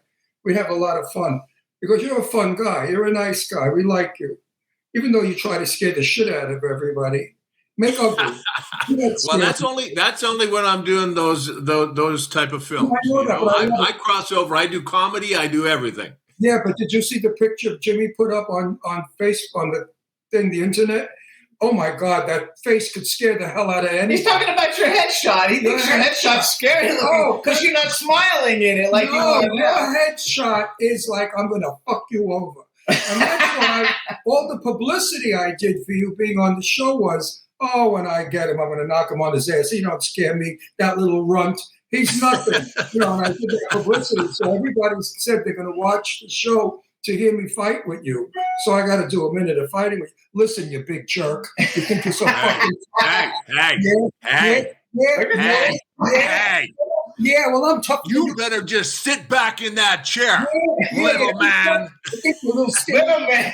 We'd have a lot of fun because you're a fun guy. You're a nice guy. We like you, even though you try to scare the shit out of everybody. Make up. Well, that's only when I'm doing those type of films. I know that, but I love I cross over. I do comedy. I do everything. Yeah, but did you see the picture Jimmy put up on Facebook on the internet? Oh my God, that face could scare the hell out of anyone. he's talking about your headshot. He thinks your headshot's scary Oh, because you're not smiling in it like you no, are your now. headshot is like I'm gonna fuck you over. And that's why all the publicity I did for you being on the show was, oh, when I get him, I'm gonna knock him on his ass. He don't scare me, that little runt. He's nothing. And I did the publicity. So everybody said they're gonna watch the show to hear me fight with you. So I gotta do a minute of fighting with you. Listen, you big jerk. You think you're so fucking Hey, hey, yeah, hey! yeah, well, I'm tough. You better just sit back in that chair, little man. You little skinny, Little man.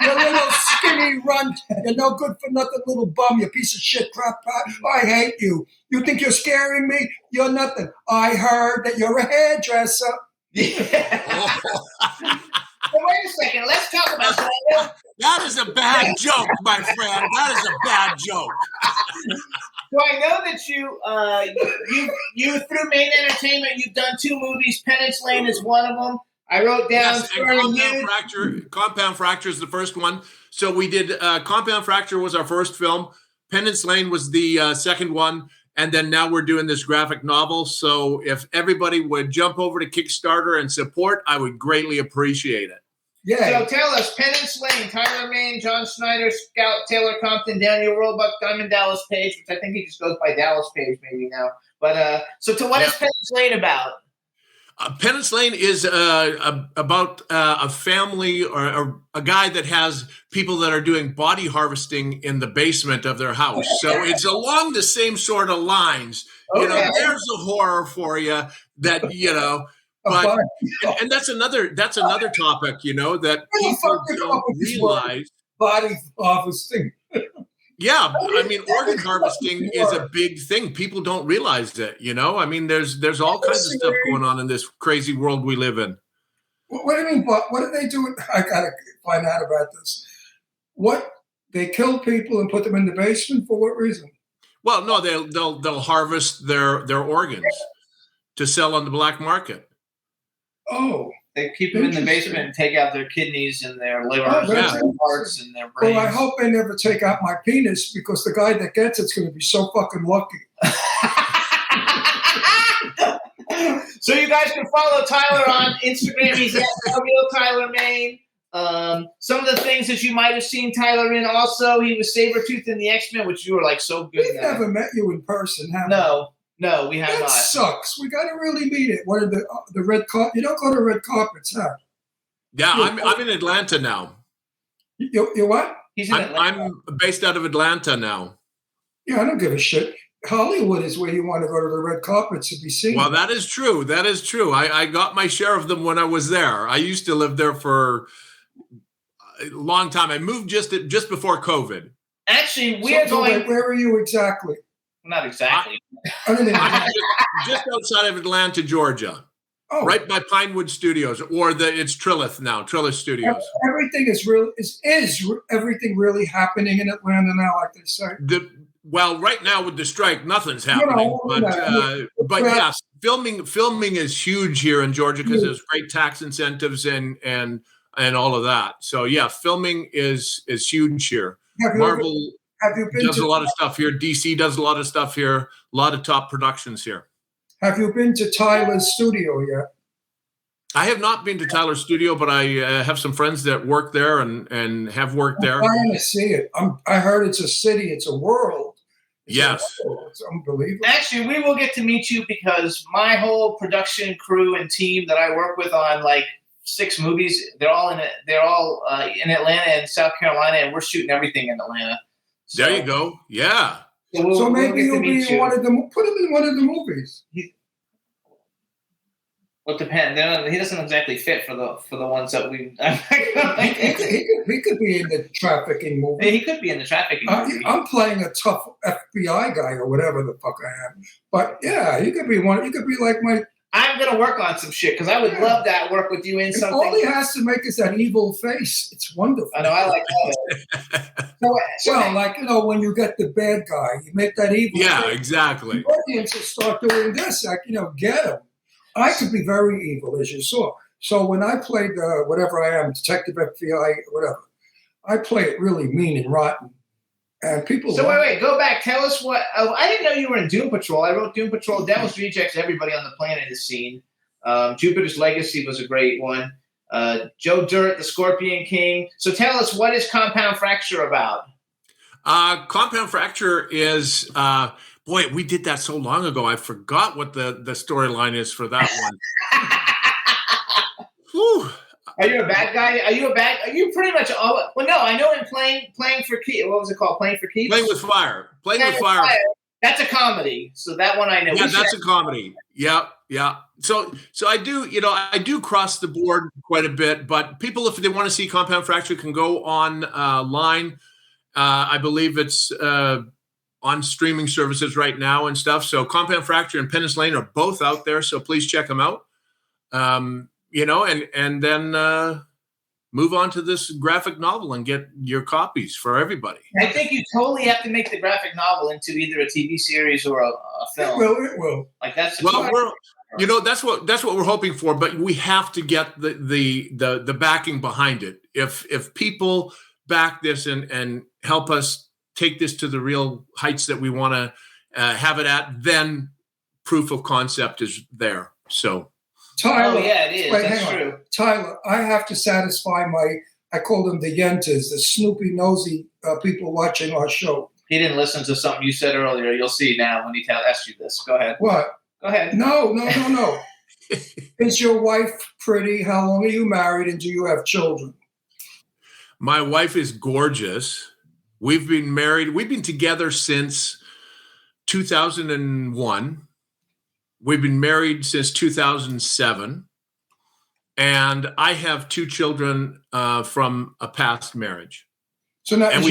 you little skinny runt. You're no good for nothing, little bum. You piece of shit crap pot. I hate you. You think you're scaring me? You're nothing. I heard that you're a hairdresser. Yeah. Well, wait a second. Let's talk about something. That is a bad joke, my friend. That is a bad joke. So I know that you through Main Entertainment, you've done 2 movies. Penance Lane is one of them. I wrote down Yes, and starring you. Compound Fracture is the first one. So we did Compound Fracture was our first film. Penance Lane was the second one. And then now we're doing this graphic novel. So if everybody would jump over to Kickstarter and support, I would greatly appreciate it. Yeah. So tell us, Penance Lane, Tyler Main, John Snyder, Scout, Taylor Compton, Daniel Roebuck, Diamond Dallas Page, which I think he just goes by Dallas Page maybe now. But so to what is Penance Lane about? Penance Lane is about a family or a guy that has people that are doing body harvesting in the basement of their house. So it's along the same sort of lines. You know, there's a horror for you that, you know, but and that's another topic, you know, that people don't realize. Body harvesting. Yeah, I mean, organ harvesting is a big thing. People don't realize that, you know. I mean, there's all kinds of stuff going on in this crazy world we live in. What do you mean? What do they do? I gotta find out about this. What, they kill people and put them in the basement for what reason? Well, no, they'll harvest their organs to sell on the black market. Oh. They keep them in the basement and take out their kidneys and their livers and their hearts and their brains. Well, I hope they never take out my penis because the guy that gets it's going to be so fucking lucky. So you guys can follow Tyler on Instagram. He's at Real Tyler Main. Some of the things that you might have seen Tyler in also, he was Sabretooth in the X-Men, which you were like so good We've never met you in person, have we? No, we have that not. That sucks. We got to really meet it. What are the red carpet? You don't go to red carpets, huh? Yeah, I'm in Atlanta now. You what? He's in Atlanta. I'm based out of Atlanta now. Yeah, I don't give a shit. Hollywood is where you want to go to the red carpets to be seen. Well, that is true. That is true. I got my share of them when I was there. I used to live there for a long time. I moved just before COVID. Actually, we're going. Where are you exactly? Not exactly. I'm just outside of Atlanta, Georgia. Oh. Right by Pinewood Studios, or it's Trilith now, Trilith Studios. Everything is real. Is everything really happening in Atlanta now, like they say? Well, right now with the strike, nothing's happening. But yes, filming is huge here in Georgia because there's great tax incentives and all of that. So yeah, filming is huge here. Marvel. Have you been does a lot of stuff here. DC does a lot of stuff here. A lot of top productions here. Have you been to Tyler's studio yet? I have not been to Tyler's studio, but I have some friends that work there and have worked there. I'm trying to see it. I heard it's a city. It's a world. Yes. It's unbelievable. Actually, we will get to meet you because my whole production crew and team that I work with on like 6 movies, they're all in Atlanta and South Carolina, and we're shooting everything in Atlanta. So, there you go. Yeah. So maybe you'll be in one of them. Put him in one of the movies. Well, it depends. He doesn't exactly fit for the ones that we. He could be in the trafficking movie. He could be in the trafficking movie. I'm playing a tough FBI guy or whatever the fuck I am. But yeah, you could be one. You could be like my. I'm gonna work on some shit because I would love that work with you in something. All he has to make is that evil face. It's wonderful. I know. I like that. Well, like when you get the bad guy, you make that evil. Yeah, face. Exactly. The audience will start doing this, like get him. I could be very evil, as you saw. So when I played whatever I am, detective, FBI, whatever, I play it really mean and rotten. And people. So wait, go back. Tell us what. I didn't know you were in Doom Patrol. I wrote Doom Patrol, Devil's Rejects. Everybody on the planet has seen. Jupiter's Legacy was a great one. Joe Dirt, the Scorpion King. So tell us, what is Compound Fracture about? Compound Fracture is. Boy, we did that so long ago. I forgot what the storyline is for that one. Whew. Are you a bad guy? Are you pretty much all? Well, no, I know in playing for Keane. What was it called? Playing for Keane? Playing with Fire. Playing with Fire. That's a comedy. So that one I know. Yeah, that's a comedy. Yeah. So I do cross the board quite a bit, but people, if they want to see Compound Fracture, can go online. I believe it's on streaming services right now and stuff. So Compound Fracture and Penance Lane are both out there. So please check them out. And then move on to this graphic novel and get your copies for everybody. I think you totally have to make the graphic novel into either a TV series or a film. It will. Like that's that's what we're hoping for, but we have to get the backing behind it. If people back this and help us take this to the real heights that we want to have it at, then proof of concept is there. So Tyler. Oh, yeah, it is. Wait, That's hang on. true. Tyler, I have to satisfy I call them the yentas, the snoopy, nosy people watching our show. He didn't listen to something you said earlier. You'll see now when he asks you this. Go ahead. What? Go ahead. No. Is your wife pretty? How long are you married? And do you have children? My wife is gorgeous. We've been married. We've been together since 2001. We've been married since 2007. And I have 2 children from a past marriage. So now, and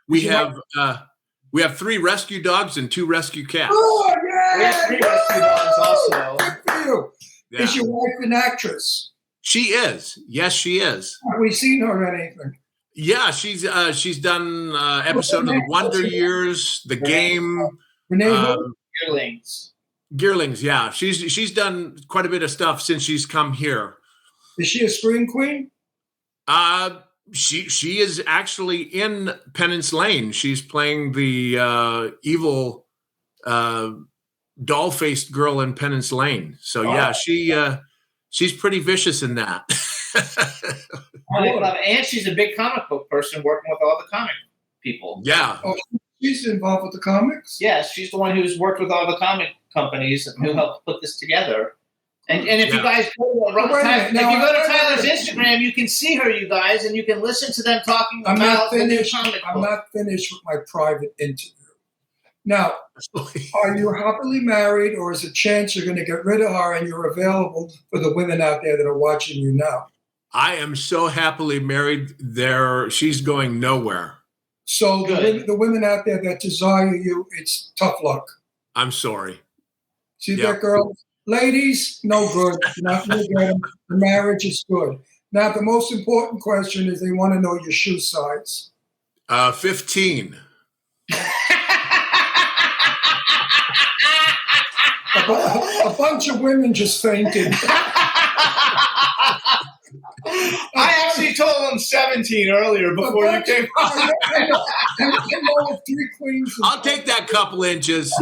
we have 3 rescue dogs and 2 rescue cats. Oh, yeah! We have 3 rescue dogs also. Good for you. Yeah. Is your wife an actress? She is. Yes, she is. Have we seen her in anything? Yeah, she's done episode of the Wonder Years, The Game, Gearlings. Gearlings. Yeah, she's done quite a bit of stuff since she's come here. Is she a screen queen? She is actually in Penance Lane. She's playing the evil doll-faced girl in Penance Lane. So yeah, she's pretty vicious in that. And she's a big comic book person working with all the comic people. Yeah. Oh, she's involved with the comics? Yes, she's the one who's worked with all the comic companies who helped put this together. And if you guys go to Tyler's Instagram, you can see her, you guys, and you can listen to them talking about the new comic book. I'm not finished with my private interview. Now, are you happily married, or is a chance you're going to get rid of her and you're available for the women out there that are watching you now? I am so happily married there. She's going nowhere. So the women out there that desire you, it's tough luck. I'm sorry. See that, girl? Ladies, no good. Not going to get them. The marriage is good. Now, the most important question is they want to know your shoe size. 15. A bunch of women just fainted. I actually told him 17 earlier before you came on. I know of 3 queens. I'll take that couple inches.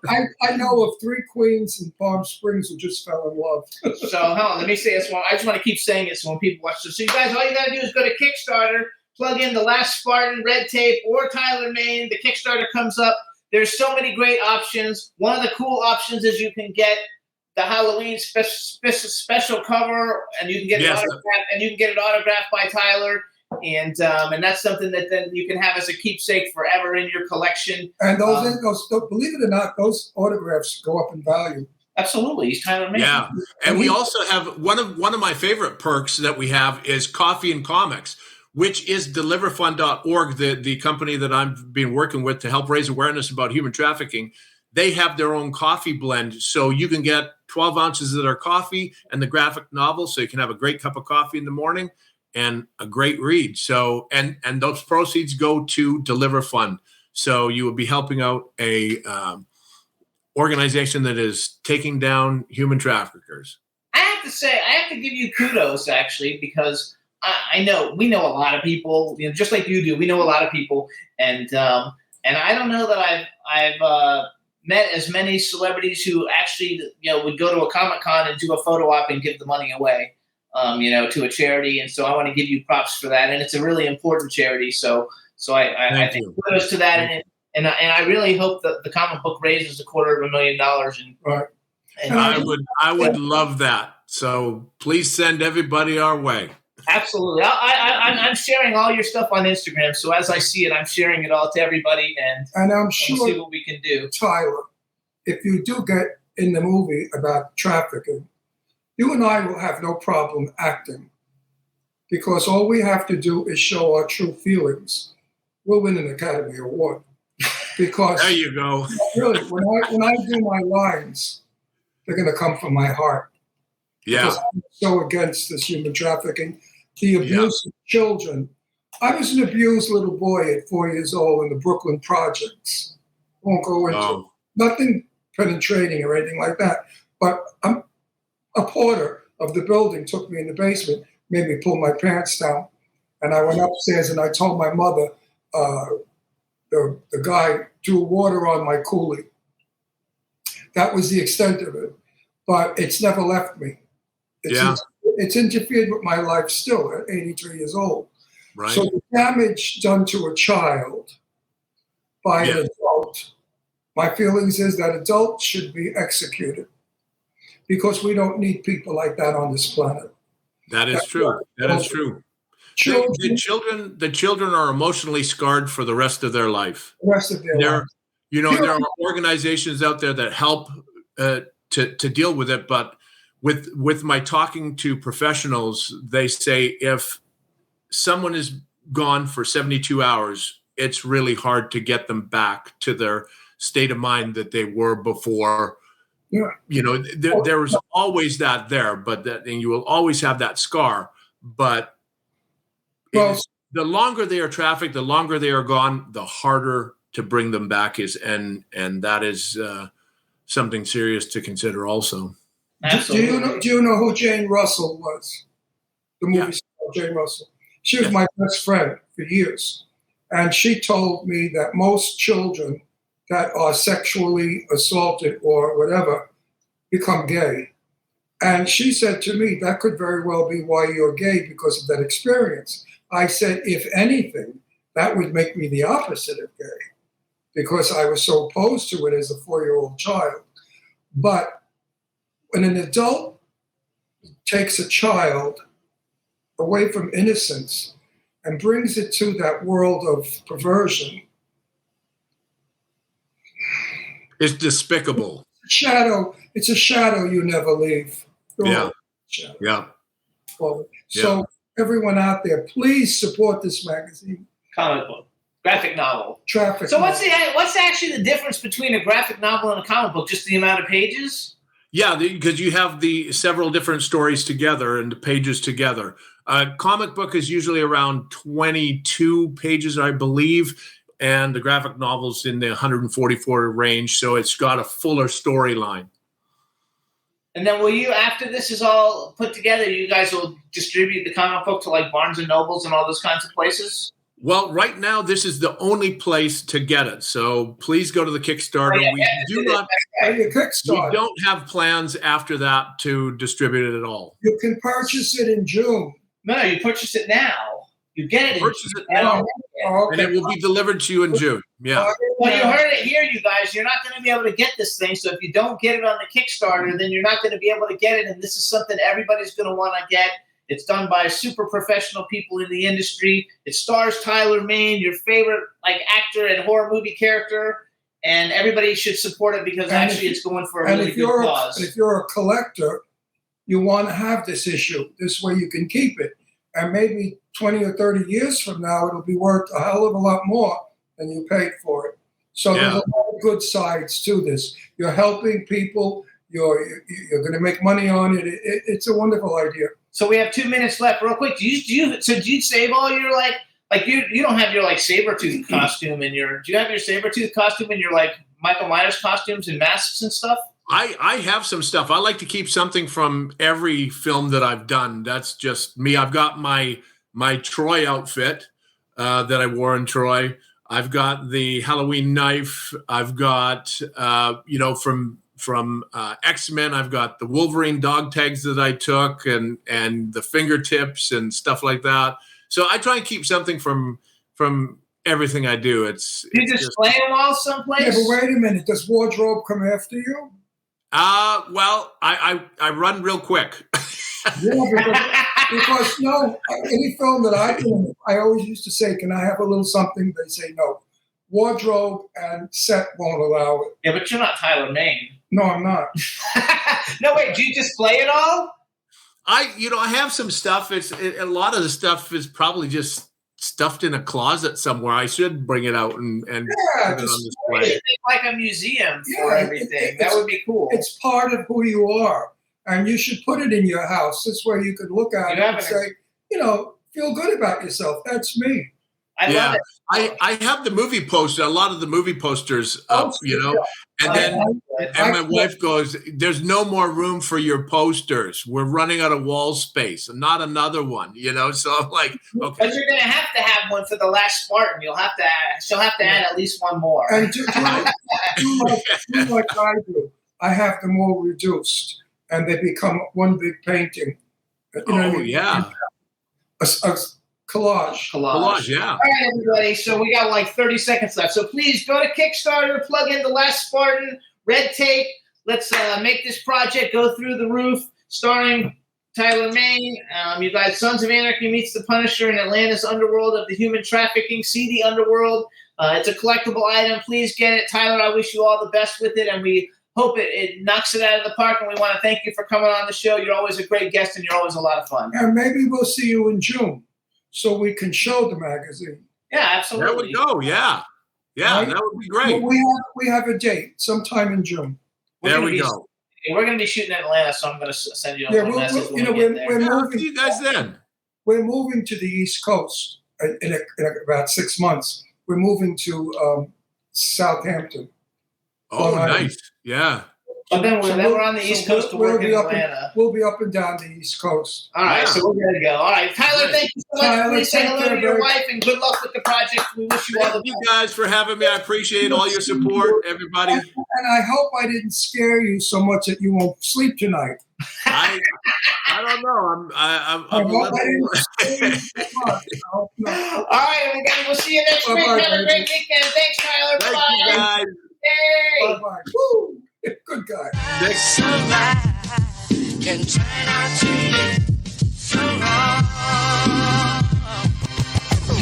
I know of 3 queens in Palm Springs who just fell in love. So, hold on, let me say this one. I just want to keep saying it so when people watch this. So, you guys, all you got to do is go to Kickstarter, plug in The Last Spartan, Red Tape, or Tyler Mane. The Kickstarter comes up. There's so many great options. One of the cool options is you can get the Halloween special cover, and you can get it autographed by Tyler, and that's something that then you can have as a keepsake forever in your collection. And those believe it or not, those autographs go up in value. Absolutely, he's Tyler Mane. Yeah, and we also have one of my favorite perks that we have is Coffee and Comics, which is deliverfund.org, the company that I've been working with to help raise awareness about human trafficking. They have their own coffee blend, so you can get 12 ounces of their coffee and the graphic novel, so you can have a great cup of coffee in the morning and a great read. So, and those proceeds go to Deliver Fund. So you would be helping out a organization that is taking down human traffickers. I have to give you kudos, actually, because we know a lot of people, just like you do. We know a lot of people, and I don't know that I've met as many celebrities who actually, would go to a Comic-Con and do a photo op and give the money away, to a charity. And so I want to give you props for that. And it's a really important charity. So I think kudos to that. And I really hope that the comic book raises $250,000. And I would love that. So please send everybody our way. Absolutely. I'm sharing all your stuff on Instagram. So as I see it, I'm sharing it all to everybody, and I'm sure we'll see what we can do. Tyler, if you do get in the movie about trafficking, you and I will have no problem acting, because all we have to do is show our true feelings. We'll win an Academy Award. Because there you go. Really, when I do my lines, they're going to come from my heart. Yeah. Because I'm so against this human trafficking. The abuse of children. I was an abused little boy at 4 years old in the Brooklyn projects. Won't go into nothing penetrating or anything like that. But a porter of the building took me in the basement, made me pull my pants down, and I went upstairs and I told my mother the guy threw water on my coolie. That was the extent of it. but it's never left me. Yeah. It's interfered with my life still at 83 years old. Right. So the damage done to a child by an adult, my feelings is that adults should be executed because we don't need people like that on this planet. That is true. That is true. The children are emotionally scarred for the rest of their life. The rest of their life. There are organizations out there that help to deal with it, but with my talking to professionals, they say if someone is gone for 72 hours, it's really hard to get them back to their state of mind that they were before. Yeah. There was always that there, and you will always have that scar. But the longer they are trafficked, the longer they are gone, the harder to bring them back is, and that is something serious to consider also. Do you know who Jane Russell was? The movie star Jane Russell. She was my best friend for years. And she told me that most children that are sexually assaulted or whatever become gay. And she said to me, that could very well be why you're gay, because of that experience. I said, if anything, that would make me the opposite of gay, because I was so opposed to it as a 4-year-old child. But when an adult takes a child away from innocence and brings it to that world of perversion, it's despicable. It's a shadow you never leave. So everyone out there, please support this magazine. Comic book, graphic novel. So what's actually the difference between a graphic novel and a comic book? Just the amount of pages? Yeah, because you have the several different stories together and the pages together. A comic book is usually around 22 pages, I believe, and the graphic novel's in the 144 range, so it's got a fuller storyline. And then will you, after this is all put together, you guys will distribute the comic book to like Barnes and Nobles and all those kinds of places? Well, right now, this is the only place to get it. So please go to the Kickstarter. We don't have plans after that to distribute it at all. You can purchase it in June. No, you purchase it now. You get it. Purchase it now, and it will be delivered to you in June. Yeah. Well, you heard it here, you guys. You're not going to be able to get this thing. So if you don't get it on the Kickstarter, then you're not going to be able to get it. And this is something everybody's going to want to get. It's done by super professional people in the industry. It stars Tyler Mane, your favorite actor and horror movie character. And everybody should support it because it's going for a really good cause. And if you're a collector, you want to have this issue. This way you can keep it. And maybe 20 or 30 years from now, it'll be worth a hell of a lot more than you paid for it. So there's a lot of good sides to this. You're helping people. You're going to make money on it. It's a wonderful idea. So we have 2 minutes left. Real quick, do you save all your you don't have your Sabretooth costume in your? Do you have your Sabretooth costume in your Michael Myers costumes and masks and stuff? I have some stuff. I like to keep something from every film that I've done. That's just me. I've got my Troy outfit that I wore in Troy. I've got the Halloween knife. I've got from X-Men. I've got the Wolverine dog tags that I took and the fingertips and stuff like that. So I try and keep something from everything I do. You display them all someplace? Yeah, but wait a minute. Does wardrobe come after you? Well, I run real quick. Because any film that I do, I always used to say, can I have a little something? They say no. Wardrobe and set won't allow it. Yeah, but you're not Tyler Mane. No, I'm not. No, wait, do you display it all? I have some stuff. A lot of the stuff is probably just stuffed in a closet somewhere. I should bring it out and put it on display. Like a museum for everything. That would be cool. It's part of who you are, and you should put it in your house. This way you could look at it and say, feel good about yourself. That's me. I love it. I have the movie poster, a lot of the movie posters up, and then my wife goes, there's no more room for your posters. We're running out of wall space, not another one, so I'm like, okay. But you're going to have one for the last Spartan. She'll have to add at least one more. And do like I do. I have them all reduced. and they become one big painting. You know what I mean? Yeah. A collage. Collage, yeah. All right, everybody. So we got like 30 seconds left. So please go to Kickstarter, plug in The Last Spartan, Red Tape. Let's make this project go through the roof, starring Tyler Main. You guys, Sons of Anarchy meets the Punisher in Atlanta's underworld of the human trafficking, seedy underworld. It's a collectible item. Please get it. Tyler, I wish you all the best with it, and we hope it knocks it out of the park, and we want to thank you for coming on the show. You're always a great guest, and you're always a lot of fun. And maybe we'll see you in June so we can show the magazine. Yeah, absolutely. There we go. Yeah. Yeah, Right? that would be great. Well, we have a date sometime in June. There we go. We're going to be shooting in Atlanta, so I'm going to send you a Yeah, little message when we we're get there. I'll see you guys then. We're moving to the East Coast in about 6 months. We're moving to Southampton. Oh, Long Island. nice. Yeah. But then we're on the East Coast to work in be up Atlanta. We'll be up and down the East Coast. All right, Yeah. so we're going to go. All right, Tyler, thank you so much. Tyler, Please say thank hello you to your very- wife, and good luck with the project. We wish you all the Thank you best. guys for having me. I appreciate all your support, everybody. And I hope I didn't scare you so much that you won't sleep tonight. I don't know. I'm I a hope I little. didn't scare you so much. I hope not. All right, everybody, we'll see you next week. Bye-bye, Have a baby. great weekend. Thanks, Tyler. Thank Bye. you guys. Yay. Bye-bye. Woo! Good guy. Next. Can turn out to be so wrong.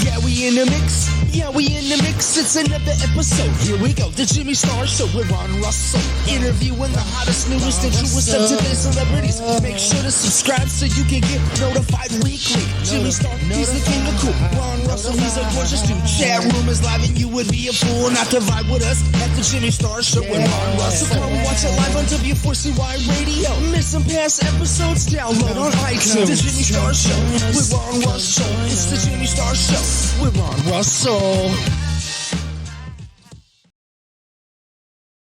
Yeah, we in the mix. Yeah, we in the mix. It's another episode. Here we go. The Jimmy Star Show with Ron Russell. Interviewing the hottest, newest, and truest of today's celebrities. Make sure to subscribe so you can get notified weekly. Jimmy Star, he's the king of cool. Ron Russell, he's a gorgeous dude. Chat room is live and you would be a fool not to vibe with us at the Jimmy Star Show with Ron Russell. Come watch it live on W4CY Radio. Miss some past episodes? Download on iTunes. The Jimmy Star Show with Ron Russell. It's the Jimmy Star Show with Ron Russell.